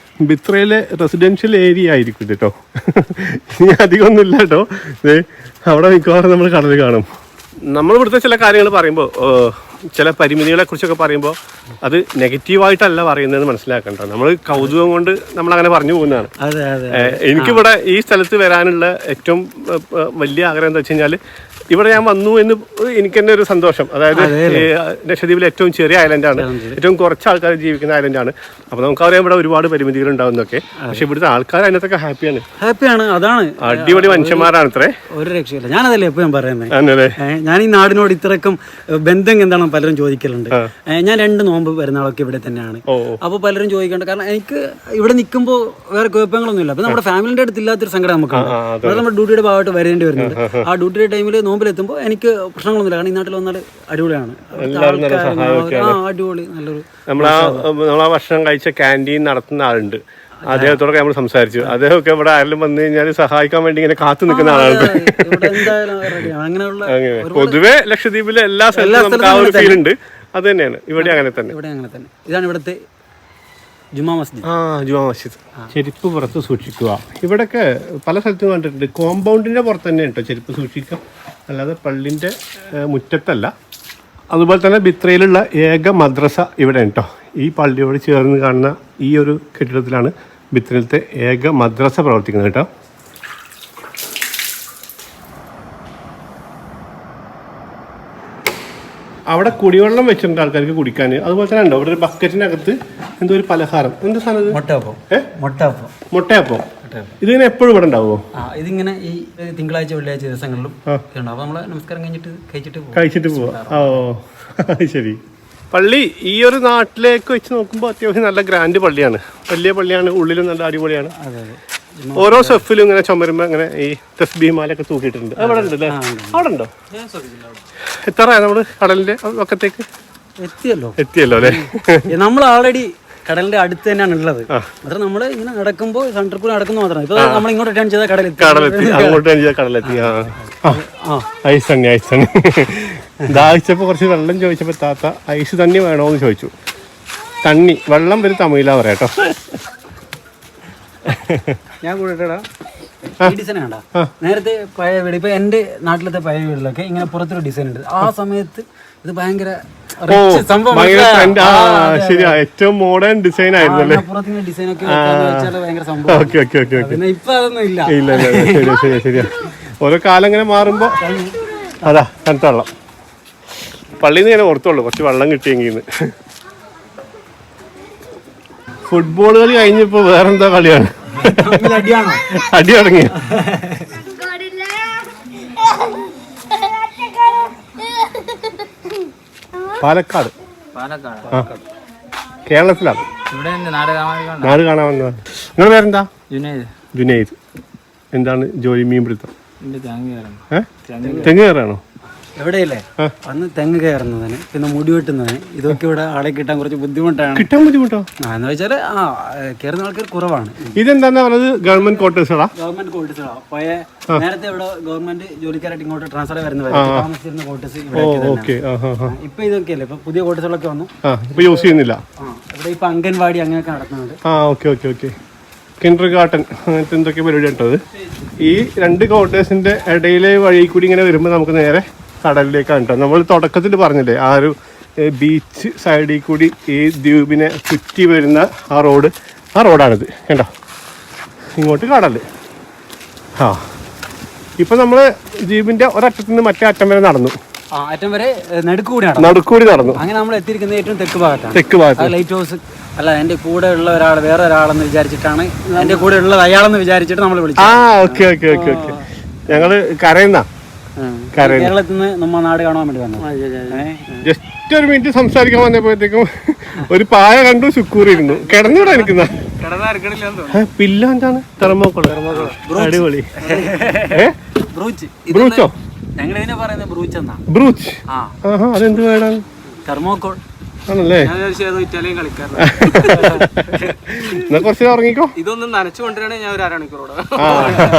ബിത്രയിലെ റെസിഡൻഷ്യൽ ഏരിയ ആയിരിക്കും ഇത് കേട്ടോ. ഇനി അധികമൊന്നുമില്ല കേട്ടോ. അവിടെ മിക്കവാറും നമ്മൾ കടൽ കാണും. നമ്മൾ ഇവിടുത്തെ ചില കാര്യങ്ങൾ പറയുമ്പോൾ, ചില പരിമിതികളെ കുറിച്ചൊക്കെ പറയുമ്പോൾ അത് നെഗറ്റീവായിട്ടല്ല പറയുന്നതെന്ന് മനസ്സിലാക്കണ്ട. നമ്മൾ കൗതുകം കൊണ്ട് നമ്മളങ്ങനെ പറഞ്ഞു പോകുന്നതാണ്. എനിക്കിവിടെ ഈ സ്ഥലത്ത് വരാനുള്ള ഏറ്റവും വലിയ ആഗ്രഹം എന്താ വെച്ച് കഴിഞ്ഞാൽ, ഇവിടെ ഞാൻ വന്നു എന്ന് എനിക്ക് തന്നെ ഒരു സന്തോഷം. അതായത് ലക്ഷദ്വീപിലെ ഏറ്റവും ചെറിയ ഐലൻഡാണ്, ഏറ്റവും കുറച്ച് ആൾക്കാർ ജീവിക്കുന്ന ഐലൻഡാണ്. അപ്പോൾ നമുക്കറിയാം ഇവിടെ ഒരുപാട് പരിമിതികൾ ഉണ്ടാവുന്നൊക്കെ. പക്ഷെ ഇവിടുത്തെ ആൾക്കാർ അതിനകത്തൊക്കെ ഹാപ്പിയാണ്. അതാണ് അടിപൊളി മനുഷ്യന്മാരാണ്. ഇത്രേ ഒരു രക്ഷയില്ല. ഞാനതല്ലേ എപ്പോഴും പറയുന്നത്. ഞാൻ ഈ നാടിനോട് ഇത്രക്കും ബന്ധം എന്താണെന്ന് പലരും ചോദിക്കലുണ്ട്. ഞാൻ 2 നോമ്പ് പെരുന്നാളൊക്കെ ഇവിടെ തന്നെയാണ്. അപ്പോൾ പലരും ചോദിക്കേണ്ട, കാരണം എനിക്ക് ഇവിടെ നിൽക്കുമ്പോൾ വേറെ കുഴപ്പങ്ങളൊന്നുമില്ല. അപ്പൊ നമ്മുടെ ഫാമിലിന്റെ അടുത്ത് ഇല്ലാത്തൊരു സങ്കടം നമുക്കുണ്ട്. അത് നമ്മുടെ ഡ്യൂട്ടിയുടെ ഭാഗമായിട്ട് വരേണ്ടി വരുന്നുണ്ട്. ആ ഡ്യൂട്ടിയുടെ ടൈമിൽ നോമ്പിലെത്തുമ്പോൾ എനിക്ക് പ്രശ്നങ്ങളൊന്നുമില്ല. കാരണം ഈ നാട്ടിൽ വന്നാൽ അടിപൊളിയാണ്, അടിപൊളി നല്ലൊരു. നമ്മളാ ഭക്ഷണം കഴിച്ച ക്യാൻറ്റീൻ നടത്തുന്ന ആളുണ്ട്, അദ്ദേഹത്തോടൊക്കെ നമ്മൾ സംസാരിച്ചു. അദ്ദേഹമൊക്കെ ഇവിടെ ആരെങ്കിലും വന്നു കഴിഞ്ഞാൽ സഹായിക്കാൻ വേണ്ടി ഇങ്ങനെ കാത്തു നിൽക്കുന്ന ആളാണ്. പൊതുവെ ലക്ഷദ്വീപിലെ എല്ലാ സ്ഥലത്തും ആ ഒരു ഫീൽ ഉണ്ട്. അത് തന്നെയാണ് ഇവിടെ അങ്ങനെ തന്നെ. ഇതാണ് ഇവിടുത്തെ ജുമാ മസ്ജിദ്. ജുമാ മസ്ജിദ്. ചെരുപ്പ് പുറത്ത് സൂക്ഷിക്കുക. ഇവിടെയൊക്കെ പല സ്ഥലത്തും കണ്ടിട്ടുണ്ട്. കോമ്പൗണ്ടിന്റെ പുറത്ത് തന്നെ കേട്ടോ ചെരുപ്പ് സൂക്ഷിക്കുക, അല്ലാതെ പള്ളിന്റെ മുറ്റത്തല്ല. അതുപോലെ തന്നെ ബിത്രയിലുള്ള ഏക മദ്രസ ഇവിടെ കേട്ടോ. ഈ പള്ളിയോട് ചേർന്ന് കാണുന്ന ഈ ഒരു കെട്ടിടത്തിലാണ് ബിത്രയിലത്തെ ഏക മദ്രസ പ്രവർത്തിക്കുന്നത് കേട്ടോ. അവിടെ കുടിവെള്ളം വെച്ചിട്ടുണ്ട് ആൾക്കാർക്ക് കുടിക്കാൻ. അതുപോലെ തന്നെ ഉണ്ടോ അവിടെ ഒരു ബക്കറ്റിനകത്ത് എന്തോ ഒരു പലഹാരം, എന്താ സാധനം? മുട്ടയപ്പം. ഇതിങ്ങനെ എപ്പോഴും ഇവിടെ ഉണ്ടാവുമോ? ഇതിങ്ങനെ ഈ തിങ്കളാഴ്ച വെള്ളിയാഴ്ച ദിവസങ്ങളിലും നമ്മള് നമസ്കാരം കഴിച്ചിട്ട് പോവാ. ഓ ശരി. പള്ളി ഈ ഒരു നാട്ടിലേക്ക് വെച്ച് നോക്കുമ്പോൾ അത്യാവശ്യം നല്ല ഗ്രാൻഡ് പള്ളിയാണ്, വലിയ പള്ളിയാണ്, ഉള്ളിലും നല്ല അടിപൊളിയാണ്. ഓരോ സ്റ്റെഫിലും ഇങ്ങനെ ചുമരുമ്പോൾ ഇങ്ങനെ ഈ തസ്ബീഹ്മാലൊക്കെ തൂക്കിയിട്ടുണ്ട്. അവിടെ ഉണ്ടല്ലേ? അവിടെ ഉണ്ടോ? എത്ര നമ്മള് കടലിന്റെ പക്കത്തേക്ക് എത്തിയല്ലോ അല്ലേ? നമ്മൾ ഓൾറെഡി കടലിന്റെ അടുത്ത് തന്നെയാണ് ഉള്ളത്. മാത്രം നമ്മള് ഇങ്ങനെ നടക്കുമ്പോൾ സെൻട്രിൽ നടക്കുന്ന മാത്രമാണ്. ഇപ്പൊ നമ്മൾ ഇങ്ങോട്ട് ടേൺ ചെയ്താൽ കടലെത്തി. ഐസ് തന്നെ ദാഹിച്ചപ്പോ കുറച്ച് വെള്ളം ചോദിച്ചപ്പോ താത്ത ഐസ് തണ്ണി വേണോന്ന് ചോദിച്ചു. തണ്ണി വെള്ളം വരും തമിഴിലാ പറയാട്ടോ. ഞാൻ കൂടെടാ ഈ ഡിസൈൻ കണ്ട നേരത്തെ പഴയ വീട് ഇപ്പൊ എന്റെ നാട്ടിലത്തെ പഴയ വീട്ടിലൊക്കെ ഇങ്ങനെ പുറത്തൊരു ഡിസൈൻ ഉണ്ട്. ആ സമയത്ത് ഇത് ഭയങ്കര ഭയങ്കര ട്രെൻഡ്. ശരിയാ, ഏറ്റവും മോഡേൺ ഡിസൈൻ ആയിരുന്നു അല്ലേ? പുറത്തിങ്ങനെ ഡിസൈൻ ഒക്കെ വെച്ചാൽ ഭയങ്കര സംഭവം. Okay okay okay okay. പിന്നെ ഇപ്പൊ അതൊന്നും ഇല്ല. ഇല്ല ശരിയാ ശരിയാ ശരിയാ. ഓരോ കാലം ഇങ്ങനെ മാറുമ്പോ അതാ തണുത്ത വെള്ളം പള്ളിയിൽ നിന്ന് ഞാൻ ഓർത്തുള്ളൂ കുറച്ച് വെള്ളം കിട്ടിയെങ്കിൽ. ഫുട്ബോൾ കളി കഴിഞ്ഞപ്പോ വേറെന്താ കളിയാണ്? അടിയാണോ? അടി തുടങ്ങി. പാലക്കാട് കേരളത്തിലാണ്. നാട് കാണാൻ വന്നതാണ്. നിങ്ങളുടെ പേരെന്താ? ജുനൈദ്. എന്താണ് ജോലി? മീൻ പിടുത്തം. തെങ്ങ് കയറാണോ? എവിടെയല്ലേ അന്ന് തെങ്ങ് കയറുന്നതിന് പിന്നെ മുടി വെട്ടുന്നതിന് ഇതൊക്കെ ഇവിടെ ആളെ കിട്ടാൻ കുറച്ച് ബുദ്ധിമുട്ടാണ്. കിട്ടാൻ ബുദ്ധിമുട്ടോ? എന്ന് വെച്ചാൽ കയറുന്ന ആൾക്കാർ കുറവാണ്. ഇതെന്താ പറഞ്ഞത്? ഗവൺമെന്റ് ക്വാർട്ടേഴ്സുകളാ? ഗവൺമെന്റ് ക്വാർട്ടേഴ്സുകളാ. പോയ നേരത്തെ ഇവിടെ ഗവൺമെന്റ് ജോലിക്കാരായിട്ട് ഇങ്ങോട്ട് ട്രാൻസ്ഫർ വരുന്നത് താമസിച്ചിരുന്ന ക്വാർട്ടേഴ്സ് ഇവിടെ. ഇപ്പൊ ഇതൊക്കെയല്ലേ ഇപ്പൊ പുതിയ ക്വാർട്ടേഴ്സുകളൊക്കെ വന്നു. ഇപ്പൊ യൂസ് ചെയ്യുന്നില്ല. ഇവിടെ ഇപ്പൊ അംഗൻവാടി അങ്ങനെയൊക്കെ നടത്തുന്നുണ്ട്. Okay okay okay. Kinder Garten അങ്ങനത്തെ എന്തൊക്കെ പരിപാടി ഉണ്ടത്? ഈ രണ്ട് ക്വാർട്ടേഴ്സിന്റെ ഇടയിലെ വഴി കൂടി ഇങ്ങനെ വരുമ്പോൾ നമുക്ക് നേരെ കടലിലേക്കാണ് കേട്ടോ. നമ്മൾ തുടക്കത്തിൽ പറഞ്ഞില്ലേ ആ ഒരു ബീച്ച് സൈഡിൽ കൂടി ഈ ദ്വീപിനെ ചുറ്റി വരുന്ന ആ റോഡാണിത് കണ്ടോ. ഇങ്ങോട്ട് കടൽ. ഇപ്പം നമ്മൾ ദ്വീപിൻ്റെ ഒരറ്റത്തു നിന്ന് മറ്റേ അറ്റം വരെ നടന്നു. അറ്റം വരെ നടുക്കൂടി നടന്നു. അങ്ങനെ നമ്മൾ എത്തിയിരിക്കുന്നത് ഏറ്റവും തെക്ക് ഭാഗത്താണ്. തെക്ക് ഭാഗത്ത് ലൈറ്റ് ഹൗസ് അല്ല, എൻ്റെ കൂടെ ഉള്ള ഒരാൾ വേറെ ഒരാളെന്ന് വിചാരിച്ചിട്ടാണ്, എൻ്റെ കൂടെ ഉള്ളത് അയാളെന്ന് വിചാരിച്ചിട്ട് നമ്മൾ വിളിച്ചു. Okay okay okay okay. ഞങ്ങള് കരയുന്ന കേരളത്തിൽ നിന്ന് നമ്മ നാട് കാണാൻ വേണ്ടി വന്നു. ജസ്റ്റ് ഒരു മിനിറ്റ് സംസാരിക്കാൻ വന്നപ്പോഴത്തേക്കും ഒരു പായ കണ്ടു, ശുക്കൂറിരുന്നു. കിടന്നുകൂടെ എനിക്കുന്ന പില്ല എന്താണ്? തെർമോക്കോൾ. അടിപൊളി. ബ്രൂച്ചോ? ഞങ്ങൾ ഇതിനെ പറയുന്നത് ബ്രൂച്ച് എന്നാ. ബ്രൂച്ച്. അതെന്ത് വേണം? തെർമോക്കോൾ ആണല്ലേ? ഇറ്റാലിയൻ കളിക്കാരൻ. എന്നാ കുറച്ച് ഉറങ്ങിക്കോ. ഇതൊന്നും നനച്ചു കൊണ്ടുവരണേ ഞാൻ ഒരു അരമണിക്കൂറോടെ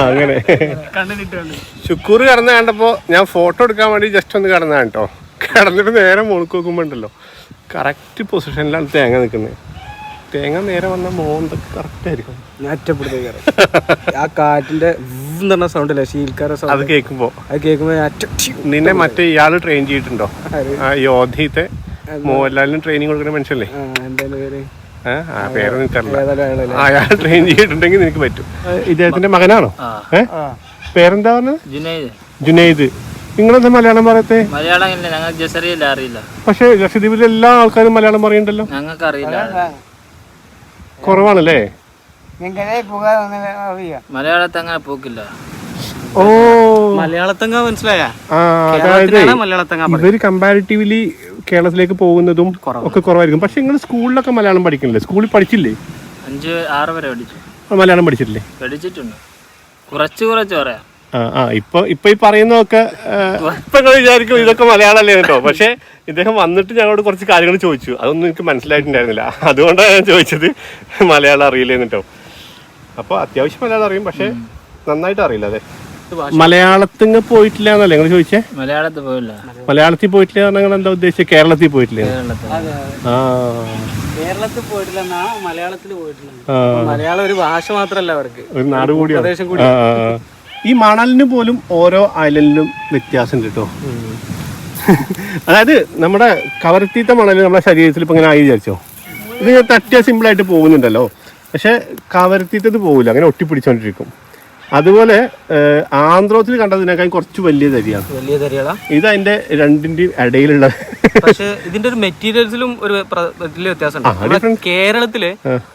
അങ്ങനെ കണ്ടിട്ട്. ശുക്കൂർ കിടന്ന് കണ്ടപ്പോ ഞാൻ ഫോട്ടോ എടുക്കാൻ വേണ്ടി ജസ്റ്റ് ഒന്ന് കിടന്നാണ് കേട്ടോ. കിടന്നിട്ട് നേരെ മുഴുക്ക് നോക്കുമ്പോ ഉണ്ടല്ലോ കറക്റ്റ് പൊസിഷനിലാണ് തേങ്ങ നിൽക്കുന്നത്. തേങ്ങ നേരെ വന്ന മോന്തൊക്കെ കറക്റ്റ് ആയിരിക്കും. ഞാൻ ഒറ്റപ്പെടുത്തേക്ക് ആ കാറ്റിന്റെ സൗണ്ട് അല്ലേ, ശീൽക്കാര സൗണ്ട്. അത് കേൾക്കുമ്പോ നിന്നെ മറ്റേ ഇയാള് ട്രെയിൻ ചെയ്തിട്ടുണ്ടോ? ആ യോധീത്തെ മോഹൻലാലിന് ട്രെയിനിങ് കൊടുക്കുന്ന മനുഷ്യല്ലേ? പേര് നിനക്കറിയില്ല. അയാൾ ട്രെയിൻ ചെയ്തിട്ടുണ്ടെങ്കിൽ നിനക്ക് പറ്റും. ഇദ്ദേഹത്തിന്റെ മകനാണോ? പേരെന്താ പറഞ്ഞത്? ജുനൈദ്. നിങ്ങളെന്താ മലയാളം പറയത്തെ? പക്ഷെ ലക്ഷദ്വീപിലെ എല്ലാ ആൾക്കാരും മലയാളം പറയണ്ടല്ലോ. കുറവാണല്ലേ? മലയാളത്തെ അങ്ങനെ പോക്കില്ല. ഓ, മലയാളത്തങ്ങ മനസ്സിലായ? അതായത് ഇവര് കമ്പാരിറ്റീവ്ലി കേരളത്തിലേക്ക് പോകുന്നതും ഒക്കെ കുറവായിരിക്കും. പക്ഷെ നിങ്ങൾ സ്കൂളിലൊക്കെ മലയാളം പഠിക്കണില്ലേ? സ്കൂളിൽ പഠിച്ചില്ലേ? 5-6 വരെ പഠിച്ചു. മലയാളം പഠിച്ചിട്ടില്ലേ? പഠിച്ചിട്ടുണ്ട്, കുറച്ച് പറയാം. ഇപ്പൊ ഈ പറയുന്നതൊക്കെ ഇപ്പൊ നിങ്ങൾ വിചാരിക്കും ഇതൊക്കെ മലയാളമല്ലേ കേട്ടോ. പക്ഷെ ഇദ്ദേഹം വന്നിട്ട് ഞങ്ങളോട് കുറച്ച് കാര്യങ്ങൾ ചോദിച്ചു. അതൊന്നും എനിക്ക് മനസ്സിലായിട്ടുണ്ടായിരുന്നില്ല. അതുകൊണ്ടാണ് ഞാൻ ചോദിച്ചത് മലയാളം അറിയില്ലേന്ന് കേട്ടോ. അപ്പൊ അത്യാവശ്യം മലയാളം അറിയും, പക്ഷെ നന്നായിട്ട് അറിയില്ല. അതെ, മലയാളത്തിങ്ങ പോയിട്ടില്ല എന്നല്ലേ നിങ്ങൾ ചോദിച്ചേ? മലയാളത്തിൽ പോയില്ല. മലയാളത്തിൽ പോയിട്ടില്ല നിങ്ങൾ എന്താ ഉദ്ദേശിച്ചത്? കേരളത്തിൽ പോയിട്ടില്ലേ? കേരളത്തിൽ പോയിട്ടില്ല, മലയാളത്തിൽ പോയിട്ടില്ല. മലയാളം ഒരു ഭാഷ മാത്രല്ല അവർക്ക്, ഒരു നാട് കൂടിയാണ്. ഈ മണലിന് പോലും ഓരോ ഐലൻഡിലും വ്യത്യാസമുണ്ട് കേട്ടോ. അതായത് നമ്മുടെ കവരത്തീത്ത മണൽ നമ്മുടെ ശരീരത്തിൽ ഇപ്പൊ ഇങ്ങനെ ആയി വിചാരിച്ചോ, ഇത് തട്ടിയ സിമ്പിളായിട്ട് പോകുന്നുണ്ടല്ലോ. പക്ഷെ കവരത്തീത്തത് പോകില്ല, അങ്ങനെ ഒട്ടിപ്പിടിച്ചോണ്ടിരിക്കും. അതുപോലെ ആന്ധ്രോത്തിൽ കണ്ടതിനേക്കാൾ കുറച്ച് വലിയ തരിയാണ്. വലിയ തരികളാ ഇത് അതിന്റെ രണ്ടിന്റെയും ഇടയിലുള്ള. പക്ഷെ ഇതിന്റെ ഒരു മെറ്റീരിയൽസിലും ഒരു വലിയ വ്യത്യാസമുണ്ട്. കേരളത്തില്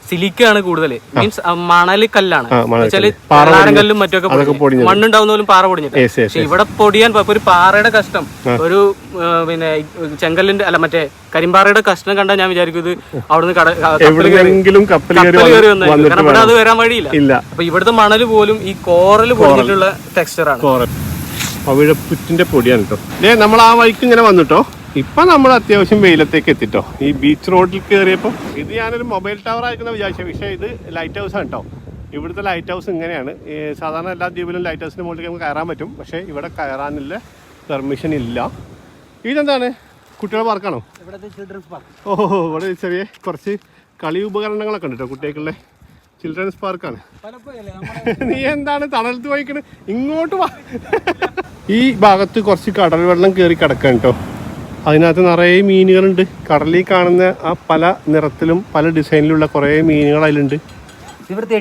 സിലിക്കാണ് കൂടുതൽ, മീൻസ് മണല് കല്ലാണ്. കല്ലും മറ്റൊക്കെ മണ്ണുണ്ടാവുന്ന പോലും പാറ പൊടിഞ്ഞിട്ട്. പക്ഷെ ഇവിടെ പൊടിയാൻ ഒരു പാറയുടെ കഷ്ണം, ഒരു പിന്നെ ചെങ്കല്ലിന്റെ അല്ല മറ്റേ കരിമ്പാറയുടെ കഷ്ണം കണ്ടാൽ ഞാൻ വിചാരിക്കും ഇത് അവിടുന്ന് കപ്പൽ കയറി വന്നു. കാരണം ഇവിടെ അത് വരാൻ വഴിയില്ല. അപ്പൊ ഇവിടുത്തെ മണല് പോലും ഈ കോറൽ പൊടിഞ്ഞിട്ടുള്ള ടെക്സ്ചറാണ്. പവിഴപ്പുറ്റിന്റെ പൊടിയാണ് കേട്ടോ. നമ്മൾ ആ വഴിക്ക് ഇങ്ങനെ വന്നിട്ടോ. ഇപ്പൊ നമ്മൾ അത്യാവശ്യം വെയിലത്തേക്ക് എത്തിട്ടോ. ഈ ബീച്ച് റോഡിൽ കയറിയപ്പോൾ ഇത് ഞാനൊരു മൊബൈൽ ടവർ ആയിരിക്കുന്ന വിചാരിച്ച, പക്ഷേ ഇത് ലൈറ്റ് ഹൗസ് ആണ് കേട്ടോ. ഇവിടുത്തെ ലൈറ്റ് ഹൗസ് ഇങ്ങനെയാണ്. സാധാരണ എല്ലാ ദ്വീപിലും ലൈറ്റ് ഹൗസിന്റെ മുകളിലേക്ക് നമുക്ക് കയറാൻ പറ്റും, പക്ഷേ ഇവിടെ കയറാനുള്ള പെർമിഷൻ ഇല്ല. ഇതെന്താണ്? കുട്ടികളെ പാർക്കാണോ? ഓഹോ, ഇവിടെ ചെറിയ കുറച്ച് കളി ഉപകരണങ്ങളൊക്കെ ഉണ്ട് കേട്ടോ കുട്ടികൾക്കുള്ള. ചിൽഡ്രൻസ് പാർക്കാണ്. നീ എന്താണ് തണലത്ത് പോയിക്കണ്? ഇങ്ങോട്ട് വാ. ഈ ഭാഗത്ത് കുറച്ച് കടൽ വെള്ളം കയറി കിടക്കാൻ കേട്ടോ. അതിനകത്ത് നിറയെ മീനുകളുണ്ട്. കടലിൽ കാണുന്ന ആ പല നിറത്തിലും പല ഡിസൈനിലുള്ള കുറേ മീനുകൾ അതിലുണ്ട്. ഇവിടുത്തെ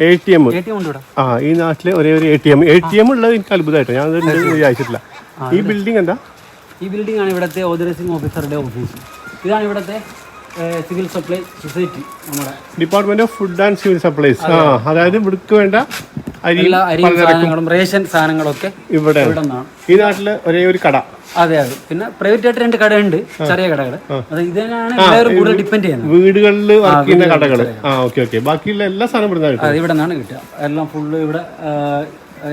ATM. ഉണ്ട് ഇവിടെ. ആ, ഈ നാട്ടിലെ ഒരേ ഒരു ATM ഉള്ളത് എനിക്ക് അത്ഭുതമായിട്ടോ. ഞാൻ വിചാരിച്ചിട്ടില്ല. ഈ ബിൽഡിംഗ് എന്താ? ഈ ബിൽഡിംഗ് ആണ് ഇവിടുത്തെ ഓതറൈസിംഗ് ഓഫീസറുടെ ഓഫീസ്. ഇതാണ് ഇവിടുത്തെ സിവിൽ സപ്ലൈ സൊസൈറ്റി, നമ്മുടെ department of food and civil supplies. ആ, അതായത് ഇവിടേക്ക് വേണ്ട എല്ലാ അരിയും സാധനങ്ങളും റേഷൻ സാധനങ്ങളൊക്കെ ഇവിടെ. ഈ നാട്ടിലെ ഒരേ ഒരു കട. അതെ. പിന്നെ പ്രൈവറ്റ് ആയിട്ട് 2 കടയുണ്ട്, ചെറിയ കടകൾ. അത് ഇതിനാണ് എല്ലാവരും കൂടുതൽ ഡിപ്പെൻഡ് ചെയ്യുന്നത്. വീടുകളിൽ വർക്ക് ചെയ്യുന്ന കടകള്. ഓക്കെ. ബാക്കിയുള്ള എല്ലാ സാധനം ഇവിടെ ഇവിടെ നിന്നാണ് കിട്ടുക. എല്ലാം ഫുള്ള് ഇവിടെ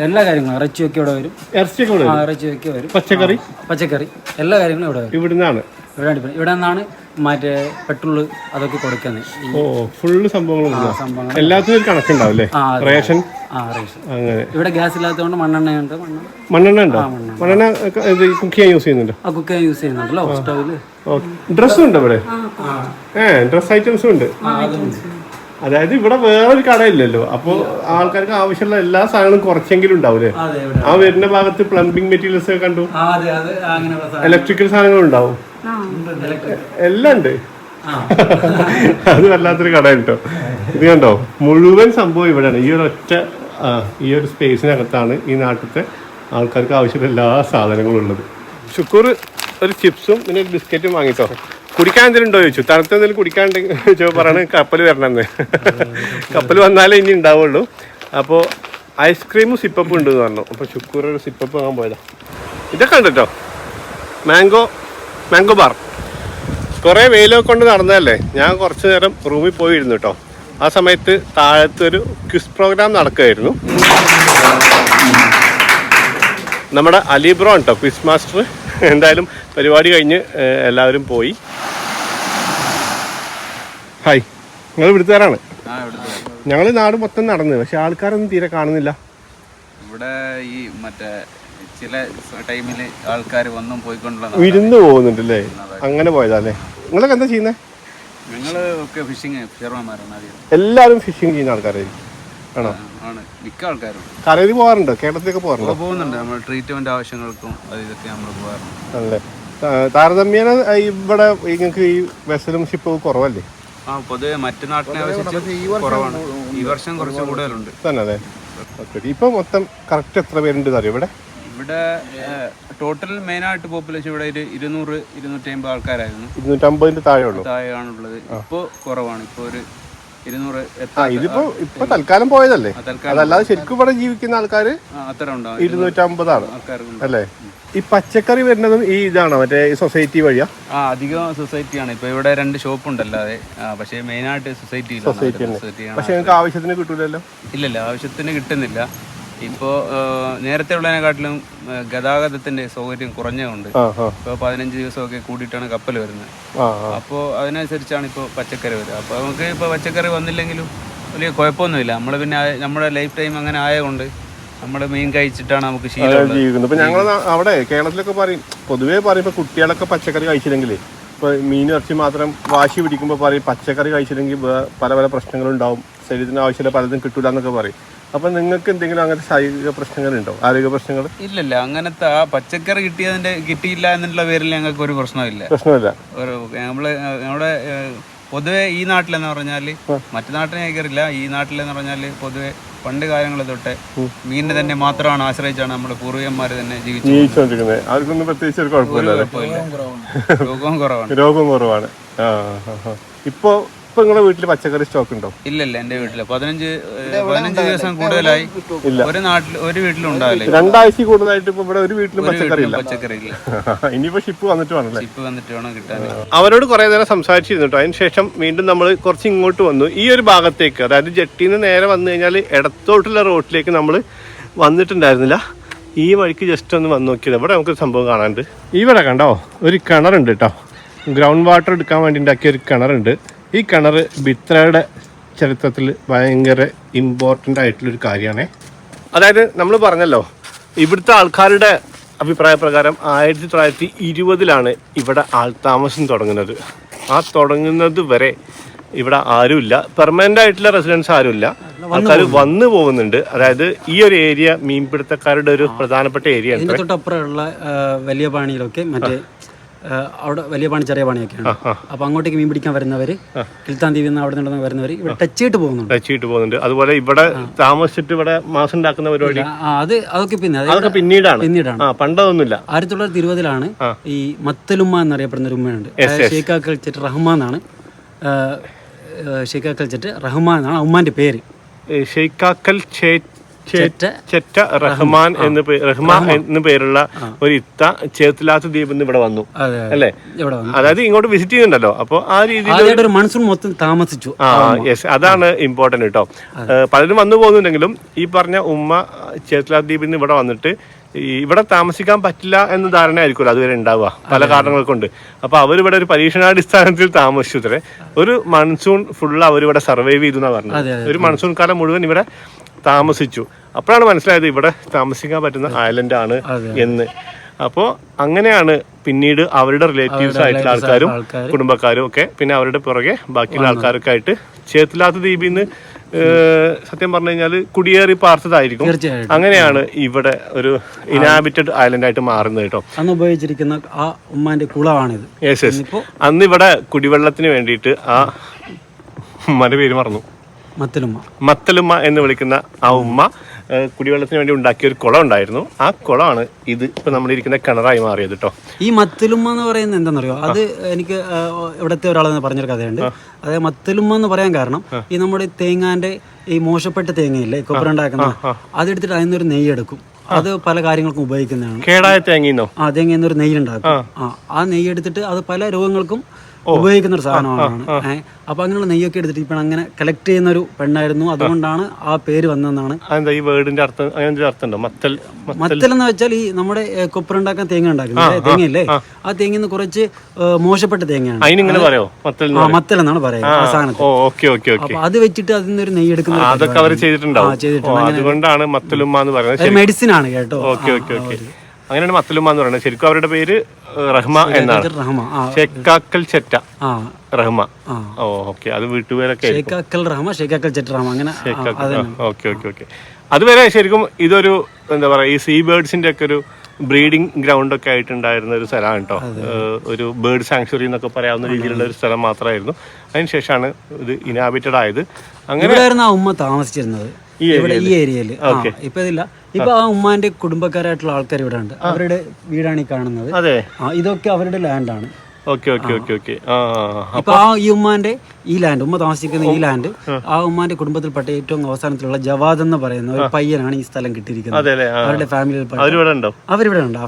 എല്ലാ കാര്യങ്ങളും ഇറച്ചിയൊക്കെ ഇവിടെ വരും. ഇറച്ചിയൊക്കെ വരും. പച്ചക്കറി എല്ലാ കാര്യങ്ങളും ഇവിടെ വരും. ഇവിടുന്നാണ് ഇവിടെ നിന്നാണ് മറ്റേ പെട്രോള് അതൊക്കെ കൊടുക്കുന്നത്. ഫുള്ള് സംഭവങ്ങൾ എല്ലാത്തിനും ഒരു കണക്കുണ്ടാവും അല്ലേ? റേഷൻ. അങ്ങനെ ഇവിടെ ഗ്യാസ് ഇല്ലാത്തതുകൊണ്ട് മണ്ണെണ്ണ ഉണ്ട്. മണ്ണെണ്ണ കുക്ക് ചെയ്യാൻ യൂസ് ചെയ്യുന്നുണ്ട്. കുക്ക് ചെയ്യാൻ യൂസ് ചെയ്യുന്നുണ്ടല്ലോ സ്റ്റൗവില്. ഡ്രസ്സും ഉണ്ട് ഇവിടെ. ഡ്രസ് ഐറ്റംസും ഉണ്ട്. അതായത് ഇവിടെ വേറൊരു കടയില്ലല്ലോ, അപ്പോൾ ആൾക്കാർക്ക് ആവശ്യമുള്ള എല്ലാ സാധനങ്ങളും കുറച്ചെങ്കിലും ഉണ്ടാവൂലേ? ആ വരുന്ന ഭാഗത്ത് പ്ലംബിംഗ് മെറ്റീരിയൽസ് ഒക്കെ കണ്ടു, ഇലക്ട്രിക്കൽ സാധനങ്ങളും ഉണ്ടാവും, എല്ലാം ഉണ്ട്. അത് വല്ലാത്തൊരു കട കേട്ടോ. ഇത് കണ്ടോ, മുഴുവൻ സംഭവം ഇവിടെയാണ്. ഈ ഒരു സ്പേസിനകത്താണ് ഈ നാട്ടിലത്തെ ആൾക്കാർക്ക് ആവശ്യമുള്ള എല്ലാ സാധനങ്ങളും ഉള്ളത്. ശുക്കൂർ ഒരു ചിപ്സും പിന്നെ ഒരു ബിസ്ക്കറ്റും വാങ്ങിട്ടോ. കുടിക്കാൻ എന്തെങ്കിലും ഉണ്ടോ ചോദിച്ചു. തണുത്ത എന്തെങ്കിലും കുടിക്കാണ്ടെങ്കിൽ ചോദിച്ചോ, പറയണ കപ്പൽ വരണമെന്ന്. കപ്പൽ വന്നാലേ ഇനി ഉണ്ടാവുള്ളൂ. അപ്പോൾ ഐസ്ക്രീമും സിപ്പപ്പും ഉണ്ടെന്ന് പറഞ്ഞു. അപ്പോൾ ശുക്കൂർ ഒരു സിപ്പപ്പ് വാങ്ങാൻ പോയതാ. ഇതൊക്കെ ഉണ്ട് കേട്ടോ, മാംഗോ ബാർ. കുറേ വെയിലൊക്കെ കൊണ്ട് നടന്നതല്ലേ. ഞാൻ കുറച്ച് നേരം റൂമിൽ പോയിരുന്നു കേട്ടോ. ആ സമയത്ത് താഴത്തൊരു ക്വിസ് പ്രോഗ്രാം നടക്കുകയായിരുന്നു. നമ്മുടെ അലിബ്രോ കേട്ടോ ക്വിസ് മാസ്റ്റർ. എന്തായാലും പരിപാടി കഴിഞ്ഞ് എല്ലാവരും പോയി. ഹായ്, നിങ്ങൾ ഇവിടുത്തുകാരാണ്? ഞങ്ങൾ നാട് മൊത്തം നടന്ന്, പക്ഷെ ആൾക്കാരൊന്നും തീരെ കാണുന്നില്ല ഇവിടെ. ഈ മറ്റേ ചില ടൈമില് ആൾക്കാർ വന്നും പോയിക്കൊണ്ടുള്ള വിരുന്ന് പോകുന്നുണ്ടല്ലേ? അങ്ങനെ പോയതല്ലേ? നിങ്ങളൊക്കെ എന്താ ചെയ്യുന്നത്? ഞങ്ങള് ഒക്കെ ഫിഷർമാന്മാരാണ്. എല്ലാവരും ഫിഷിങ് ചെയ്യുന്ന ആൾക്കാരായിരിക്കും ആണോ? ആണ് മിക്ക ആൾക്കാരും. കരയിൽ പോകാറുണ്ടോ? കേരളത്തിലേക്ക് പോകാറുണ്ടോ? പോകുന്നുണ്ട്. നമ്മൾ ട്രീറ്റ്മെന്റ് ആവശ്യങ്ങൾക്കും ഇതൊക്കെ നമ്മൾ പോകാറുണ്ട്. അല്ലേ? താരതമ്യേന ഇവിടെ നിങ്ങൾക്ക് ഈ വെസലും ഷിപ്പും കുറവല്ലേ? പൊതുവെ മറ്റു നാട്ടിനെ അപേക്ഷിച്ച് കുറവാണ്. ഈ വർഷം കുറച്ച് കൂടുതലുണ്ട് തന്നെ. അതെ. ഇപ്പൊ മൊത്തം കറക്റ്റ് എത്ര പേരുണ്ട് അറിയോ ഇവിടെ? ഇവിടെ ടോട്ടൽ മെയിനായിട്ട് പോപ്പുലേഷൻ ഇവിടെ ഒരു 200-250 ആൾക്കാരായിരുന്നു. 250 താഴെയാണുള്ളത്. ഇപ്പോ കുറവാണ്. ഇപ്പൊ ഒരു 200. ഇപ്പൊ തൽക്കാലം പോയതല്ലേ? അതല്ലാതെ ശരിക്കും ഇവിടെ ജീവിക്കുന്ന ആൾക്കാര് അത്ര ഉണ്ടാവും. 250 അല്ലേ? ഈ പച്ചക്കറി വരുന്നതും ഈ ഇതാണോ, മറ്റേ സൊസൈറ്റി വഴിയാ? അധികം സൊസൈറ്റിയാണ്. ഇപ്പൊ ഇവിടെ 2 ഷോപ്പ് ഉണ്ടല്ലാതെ, പക്ഷേ മെയിനായിട്ട് സൊസൈറ്റി. പക്ഷെ നിങ്ങൾക്ക് ആവശ്യത്തിന് കിട്ടൂലല്ലോ? ഇല്ലല്ല, ആവശ്യത്തിന് കിട്ടുന്നില്ല. ഇപ്പോൾ നേരത്തെ ഉള്ളതിനെക്കാട്ടിലും ഗതാഗതത്തിന്റെ സൗകര്യം കുറഞ്ഞതുകൊണ്ട് ഇപ്പോൾ 15 ദിവസമൊക്കെ കൂടിയിട്ടാണ് കപ്പൽ വരുന്നത്. അപ്പോൾ അതിനനുസരിച്ചാണ് ഇപ്പോൾ പച്ചക്കറി വരിക. അപ്പോൾ നമുക്ക് ഇപ്പോൾ പച്ചക്കറി വന്നില്ലെങ്കിലും വലിയ കുഴപ്പമൊന്നുമില്ല. നമ്മൾ പിന്നെ നമ്മുടെ ലൈഫ് ടൈം അങ്ങനെ ആയതുകൊണ്ട് നമ്മൾ മീൻ കഴിച്ചിട്ടാണ് നമുക്ക് ജീവിക്കുന്നത്. ഇപ്പം ഞങ്ങൾ അവിടെ കേരളത്തിലൊക്കെ പൊതുവേ പറയും, ഇപ്പോൾ കുട്ടികളൊക്കെ പച്ചക്കറി കഴിച്ചില്ലെങ്കിൽ, ഇപ്പോൾ മീൻ ഇറച്ചി മാത്രം വാശി പിടിക്കുമ്പോൾ പറയും പച്ചക്കറി കഴിച്ചില്ലെങ്കിൽ പല പല പ്രശ്നങ്ങളുണ്ടാവും, ശരീരത്തിന് ആവശ്യമില്ല പലതും കിട്ടൂല എന്നൊക്കെ പറയും. അപ്പൊ നിങ്ങൾക്ക് എന്തെങ്കിലും അങ്ങനത്തെ ശാരീരിക പ്രശ്നങ്ങളുണ്ടോ, ആരോഗ്യ പ്രശ്നങ്ങൾ? ഇല്ലല്ല, അങ്ങനത്തെ പച്ചക്കറി കിട്ടിയില്ല എന്നുള്ള പേരിൽ ഞങ്ങൾക്ക് ഒരു പ്രശ്നമില്ല. നമ്മുടെ പൊതുവെ ഈ നാട്ടിലെന്ന് പറഞ്ഞാൽ, മറ്റു നാട്ടിനെ കയറില്ല, ഈ നാട്ടിലെന്ന് പറഞ്ഞാൽ പൊതുവെ പണ്ട് കാലങ്ങൾ തൊട്ടേ മീനിനെ തന്നെ മാത്രമാണ് ആശ്രയിച്ചാണ് നമ്മുടെ പൂർവികന്മാർ തന്നെ ജീവിച്ചുകൊണ്ടിരിക്കുന്നത്. അവർക്കൊന്നും പ്രത്യേകിച്ച് ഒരു കുഴപ്പമില്ല. രോഗം കുറവാണ്. ഇപ്പൊ നിങ്ങളുടെ വീട്ടിൽ പച്ചക്കറി സ്റ്റോക്ക് ഉണ്ടോ? ഇല്ലല്ല, എന്റെ വീട്ടില് 15 ദിവസം കൂടുതലായി ഒരു വീട്ടിലുണ്ടാവില്ല. 2 ആഴ്ച കൂടുതലായിട്ട് ഇപ്പൊ ഇവിടെ ഒരു വീട്ടിലും പച്ചക്കറി ഇല്ല. ഇനിയിപ്പോ ഷിപ്പ് വന്നിട്ട് വേണം കിട്ടാൻ. അവരോട് കുറെ നേരം സംസാരിച്ചിരുന്നു കേട്ടോ. അതിനുശേഷം വീണ്ടും നമ്മൾ കുറച്ച് ഇങ്ങോട്ട് വന്നു. ഈ ഒരു ഭാഗത്തേക്ക്, അതായത് ജെട്ടിന്ന് നേരെ വന്നു കഴിഞ്ഞാൽ ഇടത്തോട്ടുള്ള റോഡിലേക്ക് നമ്മൾ വന്നിട്ടുണ്ടായിരുന്നില്ല. ഈ വഴിക്ക് ജസ്റ്റ് ഒന്ന് വന്ന് നോക്കിയത്. ഇവിടെ നമുക്ക് സംഭവം കാണാനുണ്ട്. ഇവിടെ കണ്ടോ, ഒരു കിണറുണ്ട് കേട്ടോ. ഗ്രൗണ്ട് വാട്ടർ എടുക്കാൻ വേണ്ടി ഉണ്ടാക്കിയ ഒരു കിണറുണ്ട്. ഈ കിണർ ബിത്രയുടെ ചരിത്രത്തിൽ ഭയങ്കര ഇമ്പോർട്ടൻ്റ് ആയിട്ടുള്ളൊരു കാര്യമാണ്. അതായത് നമ്മൾ പറഞ്ഞല്ലോ, ഇവിടുത്തെ ആൾക്കാരുടെ അഭിപ്രായ പ്രകാരം 1920 ഇവിടെ ആൾതാമസം തുടങ്ങുന്നത്. ആ തുടങ്ങുന്നത് വരെ ഇവിടെ ആരുമില്ല, പെർമനന്റ് ആയിട്ടുള്ള റെസിഡൻസ് ആരുമില്ല, ആൾക്കാർ വന്നു പോകുന്നുണ്ട്. അതായത് ഈ ഒരു ഏരിയ മീൻപിടുത്തക്കാരുടെ ഒരു പ്രധാനപ്പെട്ട ഏരിയ ആണ്. ഇതിന്റെ തൊട്ടപ്പുറമുള്ള വലിയ പാണിയിലൊക്കെ മറ്റേ അവിടെ വലിയ പാണി ചെറിയ പാണിയൊക്കെയാണ്. അപ്പൊ അങ്ങോട്ടേക്ക് മീൻ പിടിക്കാൻ വരുന്നവര് കിൽത്താൻ ദ്വീപിൽ നിന്ന് അവിടെ നിന്ന് വരുന്നവര് ഇവിടെ ടച്ച് ചെയ്തിട്ട് പോകുന്നുണ്ട്. അതുപോലെ ഇവിടെ താമസിച്ചിട്ട് ഇവിടെ മാസം ഉണ്ടാക്കുന്ന പരിപാടി അതൊക്കെ അതൊക്കെ പിന്നീടാണ്. പണ്ടതൊന്നുമില്ല. 1920-ലാണ് ഈ മത്തലുമ്മ എന്നറിയപ്പെടുന്ന ഒരു ഉമ്മയുണ്ട്. ഷെയ്ഖാക്കൽ ചെറ്റ് റഹ്മാൻ എന്നാണ്. ഷെയ്ഖാക്കൽ ചെറ്റ് റഹ്മാൻ എന്നാണ് ഉമ്മാന്റെ പേര്. ഷെയ്ഖാക്കൽ ചെറ്റ റഹ്മാൻ എന്ന് പേരുള്ള ഒരു ഇത്ത ചേത്തിലാത്ത ദ്വീപിൽ ഇവിടെ വന്നു അല്ലേ? അതായത് ഇങ്ങോട്ട് വിസിറ്റ് ചെയ്യുന്നുണ്ടല്ലോ. അപ്പൊ ആ രീതിയിൽ മൺസൂൺ മൊത്തം താമസിച്ചു. യെസ്, അതാണ് ഇമ്പോർട്ടന്റ് കേട്ടോ. പലരും വന്നു പോകുന്നുണ്ടെങ്കിലും ഈ പറഞ്ഞ ഉമ്മ ചേത്തിലാത്ത ദ്വീപിൽ നിന്ന് ഇവിടെ വന്നിട്ട് ഇവിടെ താമസിക്കാൻ പറ്റില്ല എന്ന ധാരണ ആയിരിക്കുമല്ലോ അതുവരെ ഉണ്ടാവുക, പല കാരണങ്ങൾ കൊണ്ട്. അപ്പൊ അവരിവിടെ ഒരു പരീക്ഷണാടിസ്ഥാനത്തിൽ താമസിച്ചു. ഒരു മൺസൂൺ ഫുള്ള് അവരിവിടെ സർവൈവ് ചെയ്തു എന്നാ പറഞ്ഞത്. ഒരു മൺസൂൺ കാലം മുഴുവൻ ഇവിടെ താമസിച്ചു. അപ്പോഴാണ് മനസ്സിലായത് ഇവിടെ താമസിക്കാൻ പറ്റുന്ന ഐലൻഡ് ആണ് എന്ന്. അപ്പോൾ അങ്ങനെയാണ് പിന്നീട് അവരുടെ റിലേറ്റീവ്സ് ആയിട്ടുള്ള ആൾക്കാരും കുടുംബക്കാരും ഒക്കെ പിന്നെ അവരുടെ പുറകെ ബാക്കിയുള്ള ആൾക്കാരൊക്കെ ആയിട്ട് ചേത്തിലാത്ത ദ്വീപിൽ നിന്ന് സത്യം പറഞ്ഞു കഴിഞ്ഞാൽ കുടിയേറി പാർത്തതായിരിക്കും. അങ്ങനെയാണ് ഇവിടെ ഒരു ഇൻഹാബിറ്റഡ് ഐലൻഡ് ആയിട്ട് മാറുന്നത് കേട്ടോ. അന്ന് ഉപയോഗിച്ചിരിക്കുന്ന ആ ഉമ്മാന്റെ കുളമാണിത്. Yes yes. അന്ന് ഇവിടെ കുടിവെള്ളത്തിന് വേണ്ടിയിട്ട് ആ ഉമ്മാന്റെ പേര് മറന്നു, മത്തലുമ്മ എന്ന് വിളിക്കുന്ന ആ ഉമ്മ കുടിവെള്ളത്തിന് വേണ്ടി ഉണ്ടാക്കിയ ഒരു കുളം ഉണ്ടായിരുന്നു. ആ കുളമാണ് ഇത് ഇപ്പൊ നമ്മളിരിക്കുന്ന കിണറായി മാറിയത് കേട്ടോ. ഈ മത്തലുമ്മ എന്ന് പറയുന്നത് എന്താണെന്നറിയോ? അത് എനിക്ക് ഇവിടുത്തെ ഒരാളെന്ന് പറഞ്ഞൊരു കഥയുണ്ട്. അതായത് മത്തലുമ്മ എന്ന് പറയാൻ കാരണം ഈ നമ്മുടെ തേങ്ങാന്റെ ഈ മോശപ്പെട്ട തേങ്ങയില്ലേ കൊപ്പര ഉണ്ടാക്കുന്ന, അതെടുത്തിട്ട് അതിൽ നിന്നൊരു നെയ്യ് എടുക്കും. അത് പല കാര്യങ്ങൾക്കും ഉപയോഗിക്കുന്നതാണ്. കേടായ തേങ്ങ തേങ്ങയിൽ ഒരു നെയ്യ് ഉണ്ടാക്കും. ആ നെയ്യ് എടുത്തിട്ട് അത് പല രോഗങ്ങൾക്കും ഉപയോഗിക്കുന്ന ഒരു സാധനമാണ്. അപ്പൊ അങ്ങനെയുള്ള നെയ്യൊക്കെ എടുത്തിട്ട് ഇപ്പൊ അങ്ങനെ കളക്ട് ചെയ്യുന്ന ഒരു പെണ്ണായിരുന്നു. അതുകൊണ്ടാണ് ആ പേര് വന്നതെന്നാണ്. ഈ വേർഡിന്റെ അർത്ഥം അർത്ഥമുണ്ടോ? മത്തൽ എന്ന് വെച്ചാൽ ഈ നമ്മുടെ കൊപ്പര ഉണ്ടാക്കാൻ തേങ്ങ ഉണ്ടാക്കുന്നത് തേങ്ങയില്ലേ, ആ തേങ്ങ കുറച്ച് മോശപ്പെട്ട തേങ്ങയാണ്. മത്തൽ എന്നാണ് പറയുന്നത് ആ സാധനത്തിൽ. അപ്പൊ അത് വെച്ചിട്ട് അതിൽ നിന്ന് ഒരു നെയ്യ് എടുക്കുന്ന അതുകൊണ്ടാണ് മത്തലുമ്മ എന്ന് പറയുന്നത്. മെഡിസിൻ ആണ് കേട്ടോ. അങ്ങനെയാണ് മത്തലുമ്മ എന്ന് പറയുന്നത്. ശരിക്കും അവരുടെ പേര് റഹ്മ എന്നാണ്. ഷെയ്ഖാക്കൽ ചെറ്റ റഹ്മ. ഓക്കെ, അത് വീട്ടുപേരൊക്കെ ഓക്കെ. അതുവരെ ശരിക്കും ഇതൊരു എന്താ പറയാ ഈ സീ ബേർഡ്സിന്റെ ഒക്കെ ഒരു ബ്രീഡിംഗ് ഗ്രൗണ്ട് ഒക്കെ ആയിട്ടുണ്ടായിരുന്ന ഒരു സ്ഥലമാണ് കേട്ടോ. ഒരു ബേർഡ് സാങ്ച്വറി എന്നൊക്കെ പറയാവുന്ന രീതിയിലുള്ള ഒരു സ്ഥലം മാത്രമായിരുന്നു. അതിനുശേഷമാണ് ഇത് ഇൻഹാബിറ്റഡ് ആയത്. അങ്ങനെ ഉമ്മ താമസിച്ചിരുന്നത് ഈ ഏരിയയിൽ. ഇപ്പൊ ഇതില്ല. ഇപ്പൊ ആ ഉമ്മാന്റെ കുടുംബക്കാരായിട്ടുള്ള ആൾക്കാർ ഇവിടെ ഉണ്ട്. അവരുടെ വീടാണ് ഈ കാണുന്നത്. ഇതൊക്കെ അവരുടെ ലാൻഡാണ്. ഇപ്പൊ ഈ ഉമ്മാന്റെ ഈ ലാൻഡ്, ഉമ്മ താമസിക്കുന്ന ഈ ലാൻഡ് ആ ഉമ്മാന്റെ കുടുംബത്തിൽപ്പെട്ട ഏറ്റവും അവസാനത്തിലുള്ള ജവാദ് എന്ന് പറയുന്ന ഒരു പയ്യനാണ് ഈ സ്ഥലം കിട്ടിയിരിക്കുന്നത്. അവരുടെ ഫാമിലിയിൽ അവരിവിടെ ഉണ്ട്.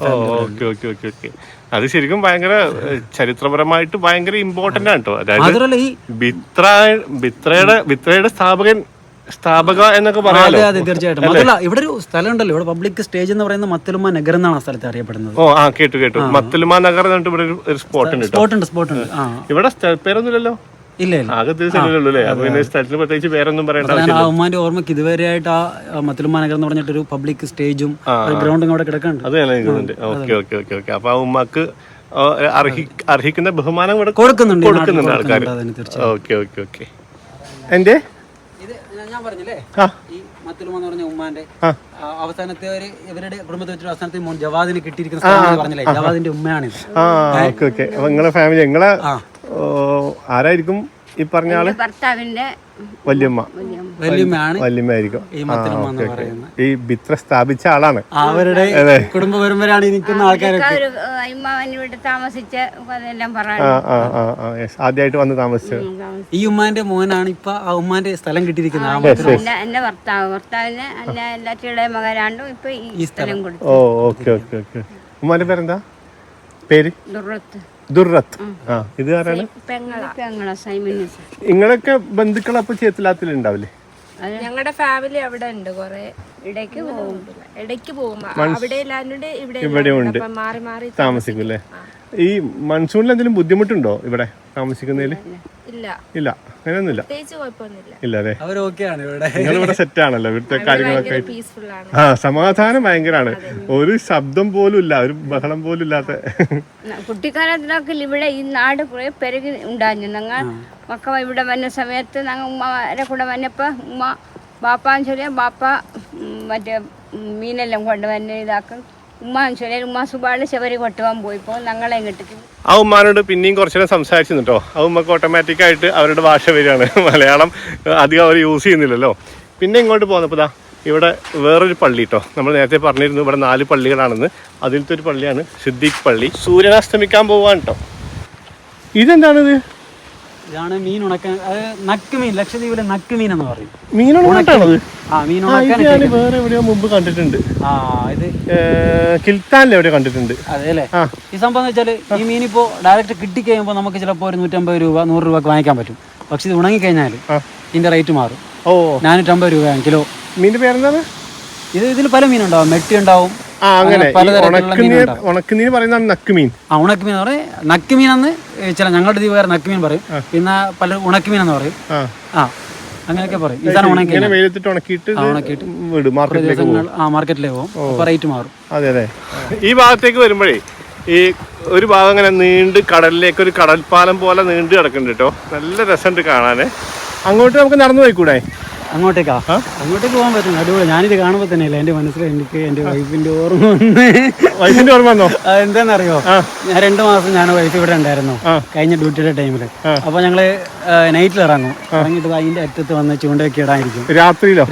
അത് ശരിക്കും ഭയങ്കര ചരിത്രപരമായിട്ട് ഭയങ്കര ഇമ്പോർട്ടന്റ് ആണ് കേട്ടോ. മാത്രമല്ല ഈ ബിത്രയുടെ സ്ഥാപക എന്നൊക്കെ പറയാലോ. അതെ, തീർച്ചയായിട്ടും. അതല്ല, ഇവിടെ ഒരു സ്ഥലം ഉണ്ടല്ലോ, ഇവിടെ പബ്ലിക് സ്റ്റേജ് എന്ന് പറയുന്ന മത്തലുമ്മ നഗർ എന്നാണ് ആ സ്ഥലത്ത് അറിയപ്പെടുന്നത്. കേട്ടു. മത്തലുമ്മ നഗർ എന്നിട്ട് ഇവിടെ ഒരു സ്പോട്ട് ഉണ്ട്. ഇവിടെ പേരൊന്നുമില്ലല്ലോ. ഇല്ല, സ്ഥലത്തിന് പ്രത്യേകിച്ച് പേരൊന്നും പറയണ്ട. ആ ഉമ്മാന്റെ ഓർമ്മക്ക് ഇതുവരെയായിട്ട് ആ മത്തലുമ്മ നഗർ എന്ന് പറഞ്ഞിട്ട് ഒരു പബ്ലിക് സ്റ്റേജും ഗ്രൗണ്ടും അവിടെ കിടക്കുന്നുണ്ട്. അത് ഓക്കെ. അപ്പൊ ആ ഉമ്മക്ക് അർഹിക്കുന്ന ബഹുമാനം കൊടുക്കുന്നുണ്ട് ആൾക്കാർ. ഓക്കെ. എന്റെ ഞാൻ പറഞ്ഞില്ലേ ഈ മത്തലുമ്മ എന്ന് പറഞ്ഞ ഉമ്മാന്റെ അവസാനത്തെ ഇവരുടെ കുടുംബത്തിൽ വെച്ചിട്ട് അവസാനത്തെ മോൻ ജവാദിന് കിട്ടിയിരിക്കുന്ന സ്ഥലം പറഞ്ഞില്ലേ, ജവാദിന്റെ ഉമ്മയാണിത്. നിങ്ങളെ ഫാമിലി നിങ്ങളെ ആരായിരിക്കും ഈ പറഞ്ഞ ആള്? ഭർത്താവിന്റെ വല്യമ്മയായിരിക്കും ഈ ബിത്ര സ്ഥാപിച്ച ആളാണ്. അവരുടെ കുടുംബ പരമ്പരയാണ് നിൽക്കുന്ന ആൾക്കാരൊക്കെ. ആദ്യമായിട്ട് വന്ന് താമസിച്ചു ഈ ഉമ്മാന്റെ മോനാണ് ഇപ്പൊ ആ ഉമ്മാന്റെ സ്ഥലം കിട്ടിയിരിക്കുന്നത്. എന്റെ ഭർത്താവിന് എല്ലാറ്റിയുടെ മകനാണ്ടും ഇപ്പൊ ഈ സ്ഥലം കൊടുത്തു. ഓക്കെ. ഉമ്മാന്റെ പേരെന്താ? പേര് ദുർറത്ത്. ഇത് ആരാണ്? നിങ്ങളൊക്കെ ബന്ധുക്കൾ അപ്പൊ ചേത്തിലാത്തിലുണ്ടാവില്ലേ? ഞങ്ങളുടെ ഫാമിലി അവിടെ ഉണ്ട്. കൊറേ ഇടയ്ക്ക് പോകുമ്പോ ഇവിടെ ഉണ്ട് താമസിക്കൂല്ലേ? ഈ മൺസൂണിൽ എന്തെങ്കിലും ബുദ്ധിമുട്ടുണ്ടോ ഇവിടെ താമസിക്കുന്നതിൽ? ഇല്ല. അങ്ങനെയൊന്നുമില്ല പ്രത്യേകിച്ച് കുഴപ്പമൊന്നുമില്ല. ഇല്ല അല്ലേ? അവരൊക്കെയാണ് ഇവിടെ. നിങ്ങളിവിടെ സെറ്റാണല്ലോ ഇവിടുത്തെ കാര്യങ്ങളൊക്കെ ആയിട്ട്. പീസ്ഫുൾ ആണ്. സമാധാനം ഭയങ്കരാണ്. ഒരു ശബ്ദം പോലും ഇല്ല, ഒരു ബഹളം പോലും ഇല്ലാത്ത. കുട്ടിക്കാലത്തിലൊക്കെ ഇവിടെ ഈ നാട് കുറെ പെരുകി ഉണ്ടായിരുന്നു. ഞങ്ങൾ മക്ക ഇവിടെ വന്ന സമയത്ത് ഞങ്ങൾ ഉമ്മമാരെ കൂടെ വന്നപ്പോൾ ഉമ്മ ബാപ്പാന്ന് ചൊല്ലിയ ബാപ്പ മറ്റേ മീനെല്ലാം കൊണ്ടുവന്ന് ഇതാക്കും. ഉമ്മാന്ന് ചൊല്ലിയാൽ ഉമ്മ സുബാട് ശബരി കൊട്ടുവാൻ പോയിപ്പോൾ ഞങ്ങളെ കിട്ടിക്കും. ആ ഉമ്മാനോട് പിന്നെയും കുറച്ചേരം സംസാരിച്ചു കേട്ടോ. ആ ഉമ്മക്ക് ഓട്ടോമാറ്റിക്കായിട്ട് അവരുടെ ഭാഷ വരികയാണ്. മലയാളം അധികം അവർ യൂസ് ചെയ്യുന്നില്ലല്ലോ. പിന്നെ ഇങ്ങോട്ട് പോകുന്നപ്പോൾ ദാ ഇവിടെ വേറൊരു പള്ളി കേട്ടോ. നമ്മൾ നേരത്തെ പറഞ്ഞിരുന്നു ഇവിടെ 4 പള്ളികളാണെന്ന്. അതിലത്തെ ഒരു പള്ളിയാണ് സിദ്ദീഖ് പള്ളി. സൂര്യൻ അസ്തമിക്കാൻ പോവാൻ കേട്ടോ. ഇതെന്താണിത്? ഇതാണ് മീൻ ഉണക്കാൻ. അത് നക്ക് മീൻ, ലക്ഷദ്വീപിലെ നക്ക് മീൻ എന്ന് പറയും. മീൻ ഉണക്കാണത്? ആ മീൻ ഉണക്കാൻ ഞാൻ വേറെ എവിടെയോ മുമ്പ് കണ്ടിട്ടുണ്ട്. ആ ഇത് കിൽത്താനിൽ എവിടെയോ കണ്ടിട്ടുണ്ട്. അതെ അല്ലേ? ഈ സംഭവം എന്ന് വെച്ചാൽ ഈ മീൻ ഇപ്പോൾ ഡയറക്റ്റ് കിട്ടിക്കഴിയുമ്പോൾ നമുക്ക് ചിലപ്പോൾ ഒരു 150 രൂപ 100 രൂപക്ക് വാങ്ങിക്കാൻ പറ്റും. പക്ഷെ ഇത് ഉണങ്ങിക്കഴിഞ്ഞാൽ ഇതിന്റെ റേറ്റ് മാറും. 450 രൂപയാണ് കിലോ. മീനിന്റെ പേരെന്താണ്? ഇതിൽ പല മീനുണ്ടാവും. മെട്ടി ഉണ്ടാവും. അങ്ങനെ ഉണക്കുമീൻ പറയുന്നതാണ് നക്കുമീൻ. ഉണക്കുമീൻ എന്ന് പറയും. നക്കുമീൻ എന്ന് ചില ഞങ്ങളുടെ ദ്വീപുകാർ നക്കുമീൻ പറയും. പിന്നെ പല ഉണക്കുമീൻ എന്ന് പറയും. അങ്ങനെയൊക്കെ പറയും. ഇതാണ് ഉണക്കി വെയിലത്തിട്ട് ഉണക്കിയിട്ട് വിടും മാർക്കറ്റിലേക്ക് പോകും. അപ്പൊ റേറ്റ് മാറും. അതെ അതെ. ഈ ഭാഗത്തേക്ക് വരുമ്പോഴേ ഈ ഒരു ഭാഗം ഇങ്ങനെ നീണ്ട് കടലിലേക്ക് ഒരു കടൽപ്പാലം പോലെ നീണ്ട് കിടക്കുന്നുണ്ട് കേട്ടോ. നല്ല രസമുണ്ട് കാണാന്. അങ്ങോട്ട് നമുക്ക് നടന്നു പോയിക്കൂടെ? അങ്ങോട്ടേക്കാ? അങ്ങോട്ടേക്ക് പോകാൻ പറ്റും. അടിപൊളി. ഞാനിത് കാണുമ്പോൾ തന്നെയല്ല എന്റെ മനസ്സിൽ എനിക്ക് എന്റെ വൈഫിന്റെ ഓർമ്മ വന്ന്. വൈഫിന്റെ ഓർമ്മ വന്നോ? എന്താണെന്നറിയോ, ഞാൻ 2 മാസം ഞാൻ വൈഫ് ഇവിടെ ഉണ്ടായിരുന്നു കഴിഞ്ഞ ഡ്യൂട്ടിയുടെ ടൈമില്. അപ്പൊ ഞങ്ങള് നൈറ്റിൽ ഇറങ്ങും. ഇറങ്ങിയിട്ട് അതിന്റെ അറ്റത്ത് വന്ന് ചൂണ്ടയൊക്കെ ഇടാനിരിക്കും. രാത്രിയിലോ?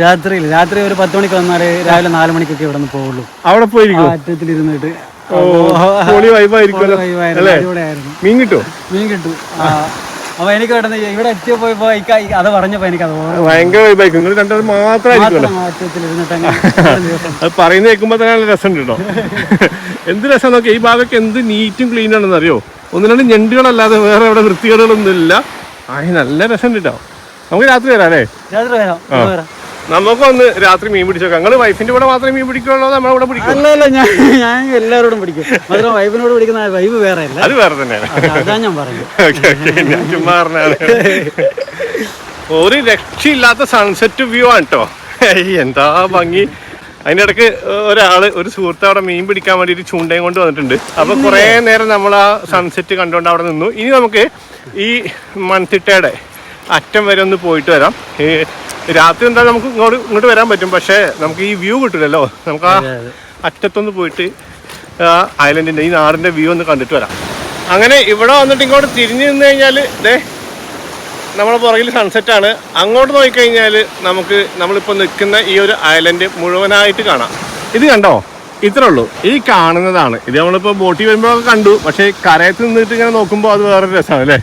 രാത്രി ഒരു 10 മണിക്ക് വന്നാല് രാവിലെ 4 മണിക്കൊക്കെ ഇവിടെ നിന്ന് പോവുള്ളൂ. അവിടെ പോയിരിക്കും അറ്റത്തിലിരുന്നിട്ട് മീൻ കിട്ടും. മീൻ കിട്ടും. അപ്പൊ എനിക്ക് ഇവിടെ എത്തിയപ്പോ അത് പറഞ്ഞപ്പോ എനിക്ക് അത് ഭയങ്കര വൈബായിരിക്കും. നിങ്ങൾ രണ്ടുപേരും മാത്രമായിരിക്കും. അത് പറയുന്ന കേൾക്കുമ്പോ തന്നെ നല്ല രസമുണ്ട് കേട്ടോ. എന്ത് രസം നോക്കി. ഈ ഭാഗമൊക്കെ എന്ത് നീറ്റും ക്ലീൻ ആണെന്ന് അറിയോ. 1-2 ഞണ്ടുകളല്ലാതെ വേറെ അവിടെ വൃത്തികേടുകളൊന്നും ഇല്ല. നല്ല രസമുണ്ട് കേട്ടോ. നമുക്ക് രാത്രി വരാം അല്ലേ? രാത്രി വരാം. നമുക്കൊന്ന് രാത്രി മീൻ പിടിച്ചോക്കാം. ഞങ്ങള് വൈഫിന്റെ കൂടെ മാത്രമേ മീൻ പിടിക്കുള്ളൂ, നമ്മളെ കൂടെ പിടിക്കും? അല്ല ഞാൻ എല്ലാവരോടും പിടിക്കും. മാത്രം വൈഫിനോട് പിടിക്കുന്ന വൈഫ് വേറെ അല്ല. അത് വേറെ തന്നെയാണ്. അതാ ഞാൻ പറഞ്ഞു. ഞാൻ ചുമ്മാ പറഞ്ഞാണ്. ഒരു രക്ഷയില്ലാത്ത സൺസെറ്റ് വ്യൂ ആണ് കേട്ടോ. എന്താ ഭംഗി. അതിൻ്റെ ഇടയ്ക്ക് ഒരു സുഹൃത്ത് അവിടെ മീൻ പിടിക്കാൻ വേണ്ടിയിട്ട് ചൂണ്ടയും കൊണ്ട് വന്നിട്ടുണ്ട്. അപ്പൊ കുറേ നേരം നമ്മൾ ആ സൺസെറ്റ് കണ്ടുകൊണ്ട് അവിടെ നിന്നു. ഇനി നമുക്ക് ഈ മൺതിട്ടയുടെ അറ്റം വരെ ഒന്ന് പോയിട്ട് വരാം. രാത്രി എന്താ നമുക്ക് ഇങ്ങോട്ട് വരാൻ പറ്റും. പക്ഷേ നമുക്ക് ഈ വ്യൂ കിട്ടില്ലല്ലോ. നമുക്ക് ആ അറ്റത്തൊന്ന് പോയിട്ട് ഐലൻഡിന്റെ ഈ നാടിന്റെ വ്യൂ ഒന്ന് കണ്ടിട്ട് വരാം. അങ്ങനെ ഇവിടെ വന്നിട്ട് ഇങ്ങോട്ട് തിരിഞ്ഞു നിന്ന് കഴിഞ്ഞാൽ നമ്മളെ പുറകിൽ സൺസെറ്റാണ്. അങ്ങോട്ട് നോക്കിക്കഴിഞ്ഞാൽ നമുക്ക് നമ്മളിപ്പോൾ നിൽക്കുന്ന ഈ ഒരു ഐലൻഡ് മുഴുവനായിട്ട് കാണാം. ഇത് കണ്ടോ? ഇത്രേ ഉള്ളൂ. ഈ കാണുന്നതാണ്. ഇത് നമ്മളിപ്പോൾ ബോട്ടിൽ വരുമ്പോഴൊക്കെ കണ്ടു. പക്ഷേ കരയത്ത് നിന്നിട്ട് ഇങ്ങനെ നോക്കുമ്പോൾ അത് വേറൊരു രസമാണ് അല്ലേ?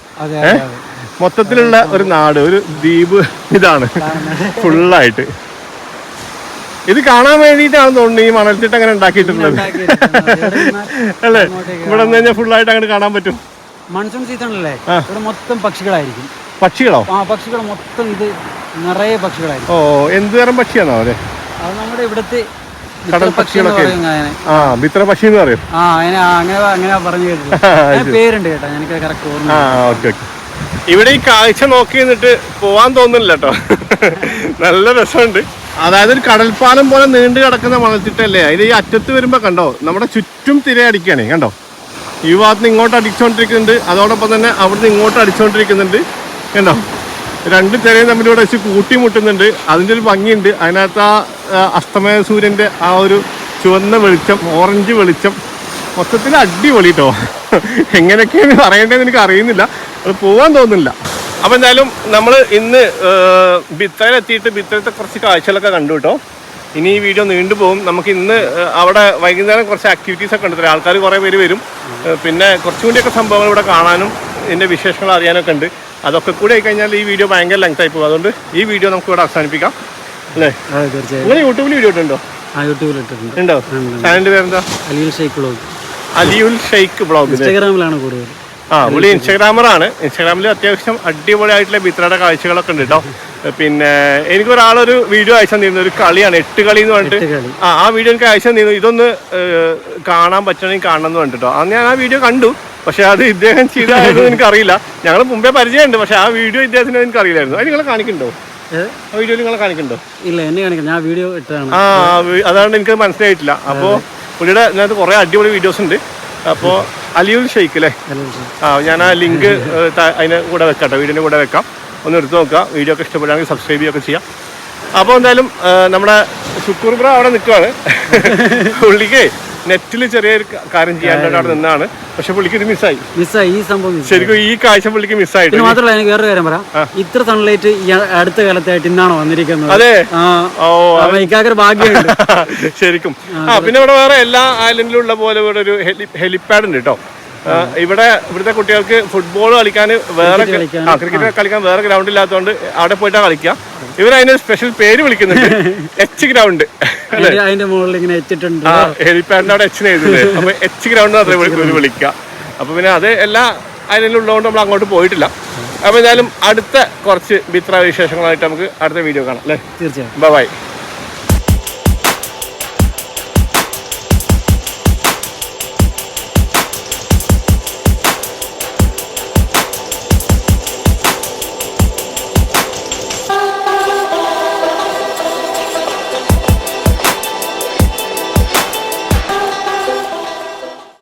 മൊത്തത്തിലുള്ള ഒരു നാട്, ഒരു ദ്വീപ് ഇതാണ് ഫുള്ളായിട്ട്. ഇത് കാണാൻ വേണ്ടിയിട്ടാണ് തോന്നുന്നു ഈ മണൽത്തിട്ട് അങ്ങനെ ഉണ്ടാക്കിയിട്ടുള്ളത് അല്ലേ? ഇവിടെ നിന്ന് കഴിഞ്ഞാൽ ഫുള്ളായിട്ട് അങ്ങനെ കാണാൻ പറ്റും. മൺസൂൺ സീസണിലല്ലേ ഇവിടെ മൊത്തം പക്ഷികളായിരിക്കും. പക്ഷികളോ? പക്ഷികൾ മൊത്തം ഇത് നിറയെ പക്ഷികളായിരിക്കും. എന്ത് തരം പക്ഷിയാണോ അവരെ? അത് നമ്മുടെ ഇവിടുത്തെ കടൽ പക്ഷികളൊക്കെ. ബിത്ര പക്ഷി എന്ന് പറയും. അങ്ങനെ പറഞ്ഞു കേട്ടില്ല. പേരുണ്ട് കേട്ടോ, എനിക്ക് കറക്റ്റ് ഓർമ്മ. ഓക്കെ. ഇവിടെ ഈ കാഴ്ച നോക്കി നിന്നിട്ട് പോവാൻ തോന്നുന്നില്ല കേട്ടോ. നല്ല രസമുണ്ട്. അതായത് ഒരു കടൽപ്പാലം പോലെ നീണ്ടു കിടക്കുന്ന മണൽത്തിട്ടല്ലേ. അതിൽ ഈ അറ്റത്ത് വരുമ്പോ കണ്ടോ നമ്മുടെ ചുറ്റും തിരയടിക്കുകയാണ്. കണ്ടോ? ഈ ഭാഗത്ത് നിന്ന് ഇങ്ങോട്ട് അടിച്ചുകൊണ്ടിരിക്കുന്നുണ്ട്, അതോടൊപ്പം തന്നെ അവിടുന്ന് ഇങ്ങോട്ട് അടിച്ചുകൊണ്ടിരിക്കുന്നുണ്ട്. കണ്ടോ? 2 തിരയും തമ്മിലൂടെ വെച്ച് കൂട്ടിമുട്ടുന്നുണ്ട്. അതിൻ്റെ ഒരു ഭംഗിയുണ്ട്. അതിനകത്ത് ആ അസ്തമയ സൂര്യൻ്റെ ആ ഒരു ചുവന്ന വെളിച്ചം, ഓറഞ്ച് വെളിച്ചം, മൊത്തത്തിൽ അടിപൊളി കേട്ടോ. എങ്ങനെയൊക്കെയാണ് പറയേണ്ടതെന്ന് എനിക്ക് അറിയുന്നില്ല. അത് പോകാൻ തോന്നുന്നില്ല. അപ്പം എന്തായാലും നമ്മൾ ഇന്ന് ബിത്രയിലെത്തിയിട്ട് ബിത്രത്തെ കുറച്ച് കാഴ്ചകളൊക്കെ കണ്ടു കേട്ടോ. ഇനി ഈ വീഡിയോ നീണ്ടുപോകും. നമുക്ക് ഇന്ന് അവിടെ വൈകുന്നേരം കുറച്ച് ആക്ടിവിറ്റീസ് ഒക്കെ ഉണ്ട്. ആൾക്കാർ കുറേ പേര് വരും. പിന്നെ കുറച്ചും കൂടിയൊക്കെ സംഭവങ്ങൾ ഇവിടെ കാണാനും ഇതിൻ്റെ വിശേഷങ്ങൾ അറിയാനൊക്കെ ഉണ്ട്. അതൊക്കെ കൂടി ആയിക്കഴിഞ്ഞാൽ ഈ വീഡിയോ ഭയങ്കര ലെങ്ത് ആയി പോകും. അതുകൊണ്ട് ഈ വീഡിയോ നമുക്ക് ഇവിടെ അവസാനിപ്പിക്കാം അല്ലേ? നിങ്ങൾ യൂട്യൂബിൽ വീഡിയോ ഇട്ടുണ്ടോ? ഉണ്ടോ? ചാനലിൻ്റെ പേരെന്താ? അലിയുൽ ഷെയ്ഖ് ബ്ലോഗ്. ഇൻസ്റ്റാഗ്രാമിലാണ് കൂടുതൽ. പുള്ളി ഇൻസ്റ്റാഗ്രാമറാണ്. ഇൻസ്റ്റാഗ്രാമിൽ അത്യാവശ്യം അടിപൊളിയായിട്ടുള്ള ബിത്രയുടെ കാഴ്ചകളൊക്കെ ഉണ്ട് കേട്ടോ. പിന്നെ എനിക്കൊരാളൊരു വീഡിയോ അയച്ചു തന്നിരുന്നു. ഒരു കളിയാണ് 8 കളി എന്ന് പറഞ്ഞിട്ട്. ആ വീഡിയോ എനിക്ക് അയച്ചു തന്നിരുന്നു. ഇതൊന്ന് കാണാൻ പറ്റണമെങ്കിൽ കാണണം എന്ന് പറഞ്ഞിട്ടോ. അന്ന് ഞാൻ ആ വീഡിയോ കണ്ടു. പക്ഷെ അത് ഇദ്ദേഹം ചെയ്തായിരുന്നു എനിക്കറിയില്ല. ഞങ്ങൾ മുമ്പേ പരിചയമുണ്ട്, പക്ഷെ ആ വീഡിയോ ഇദ്ദേഹത്തിന് എനിക്കറിയില്ലായിരുന്നു. അത് നിങ്ങളെ കാണിക്കണ്ടോ? ആ വീഡിയോ നിങ്ങളെ കാണിക്കണ്ടോ? ഇല്ല, എന്നെ കാണിക്കാം, ഞാൻ വീഡിയോ ഇട്ടതാണ്. അതാണ് എനിക്ക് മനസ്സിലായിട്ടില്ല. അപ്പോൾ പുള്ളിയുടെ ഇതിനകത്ത് കുറേ അടിപൊളി വീഡിയോസ് ഉണ്ട്. അപ്പോൾ അലിയുൽ ഷെയ്ഖ് അല്ലേ? ഞാൻ ആ ലിങ്ക് അതിന് കൂടെ വെക്കാം കേട്ടോ, വീഡിയോൻ്റെ കൂടെ വെക്കാം. ഒന്ന് എടുത്ത് നോക്കുക. വീഡിയോ ഒക്കെ ഇഷ്ടപ്പെടുകയാണെങ്കിൽ സബ്സ്ക്രൈബ് ചെയ്യുകയൊക്കെ ചെയ്യാം. അപ്പോൾ എന്തായാലും നമ്മുടെ ശുക്കൂർ ബ്രോ അവിടെ നിൽക്കുകയാണ്. പുള്ളിക്ക് നെറ്റിൽ ചെറിയൊരു കാര്യം ചെയ്യാനായിട്ട് അവിടെ നിന്നാണ്, പക്ഷെ പുള്ളിക്ക് ഇത് മിസ്സായി. ഈ സംഭവം ശരിക്കും ഈ കാഴ്ച പുള്ളിക്ക് മിസ്സായിട്ട്. മാത്രമല്ല, എനിക്ക് വേറൊരു കാര്യം പറയാം, ഇത്ര സൺലൈറ്റ് ഈ അടുത്ത കാലത്തായിട്ട് ഇന്നാണോ വന്നിരിക്കുന്നത്? അതെ, ഇക്കാക്കൊരു ഭാഗ്യമുണ്ട് ശരിക്കും. പിന്നെ ഇവിടെ വേറെ എല്ലാ ഐലൻഡിലുള്ള പോലെ ഇവിടെ ഒരു ഹെലിപ്പാഡ് ഉണ്ട് കേട്ടോ. ഇവിടുത്തെ കുട്ടികൾക്ക് ഫുട്ബോൾ കളിക്കാൻ വേറെ ക്രിക്കറ്റ് കളിക്കാൻ വേറെ ഗ്രൗണ്ട് ഇല്ലാത്തതുകൊണ്ട് അവിടെ പോയിട്ടാണ് കളിക്കുക. ഇവരതിന് സ്പെഷ്യൽ പേര് വിളിക്കുന്നുണ്ട്, എച്ച് ഗ്രൗണ്ട്. അതിന്റെ മുകളിൽ ഇങ്ങനെ എച്ചിട്ടുണ്ട്, ഹെലിപ്പാഡിന്റെ അവിടെ എച്ചിന് എഴുതുന്നത്. അപ്പൊ എച്ച് ഗ്രൗണ്ട് മാത്രമേ വിളിക്കുക. അപ്പൊ പിന്നെ അത് എല്ലാ ഐലൻഡിലും ഉള്ളതുകൊണ്ട് നമ്മൾ അങ്ങോട്ട് പോയിട്ടില്ല. അപ്പൊ എന്തായാലും അടുത്ത കുറച്ച് ബിത്ര വിശേഷങ്ങളായിട്ട് നമുക്ക് അടുത്ത വീഡിയോ കാണാം അല്ലേ? തീർച്ചയായും. ബൈ.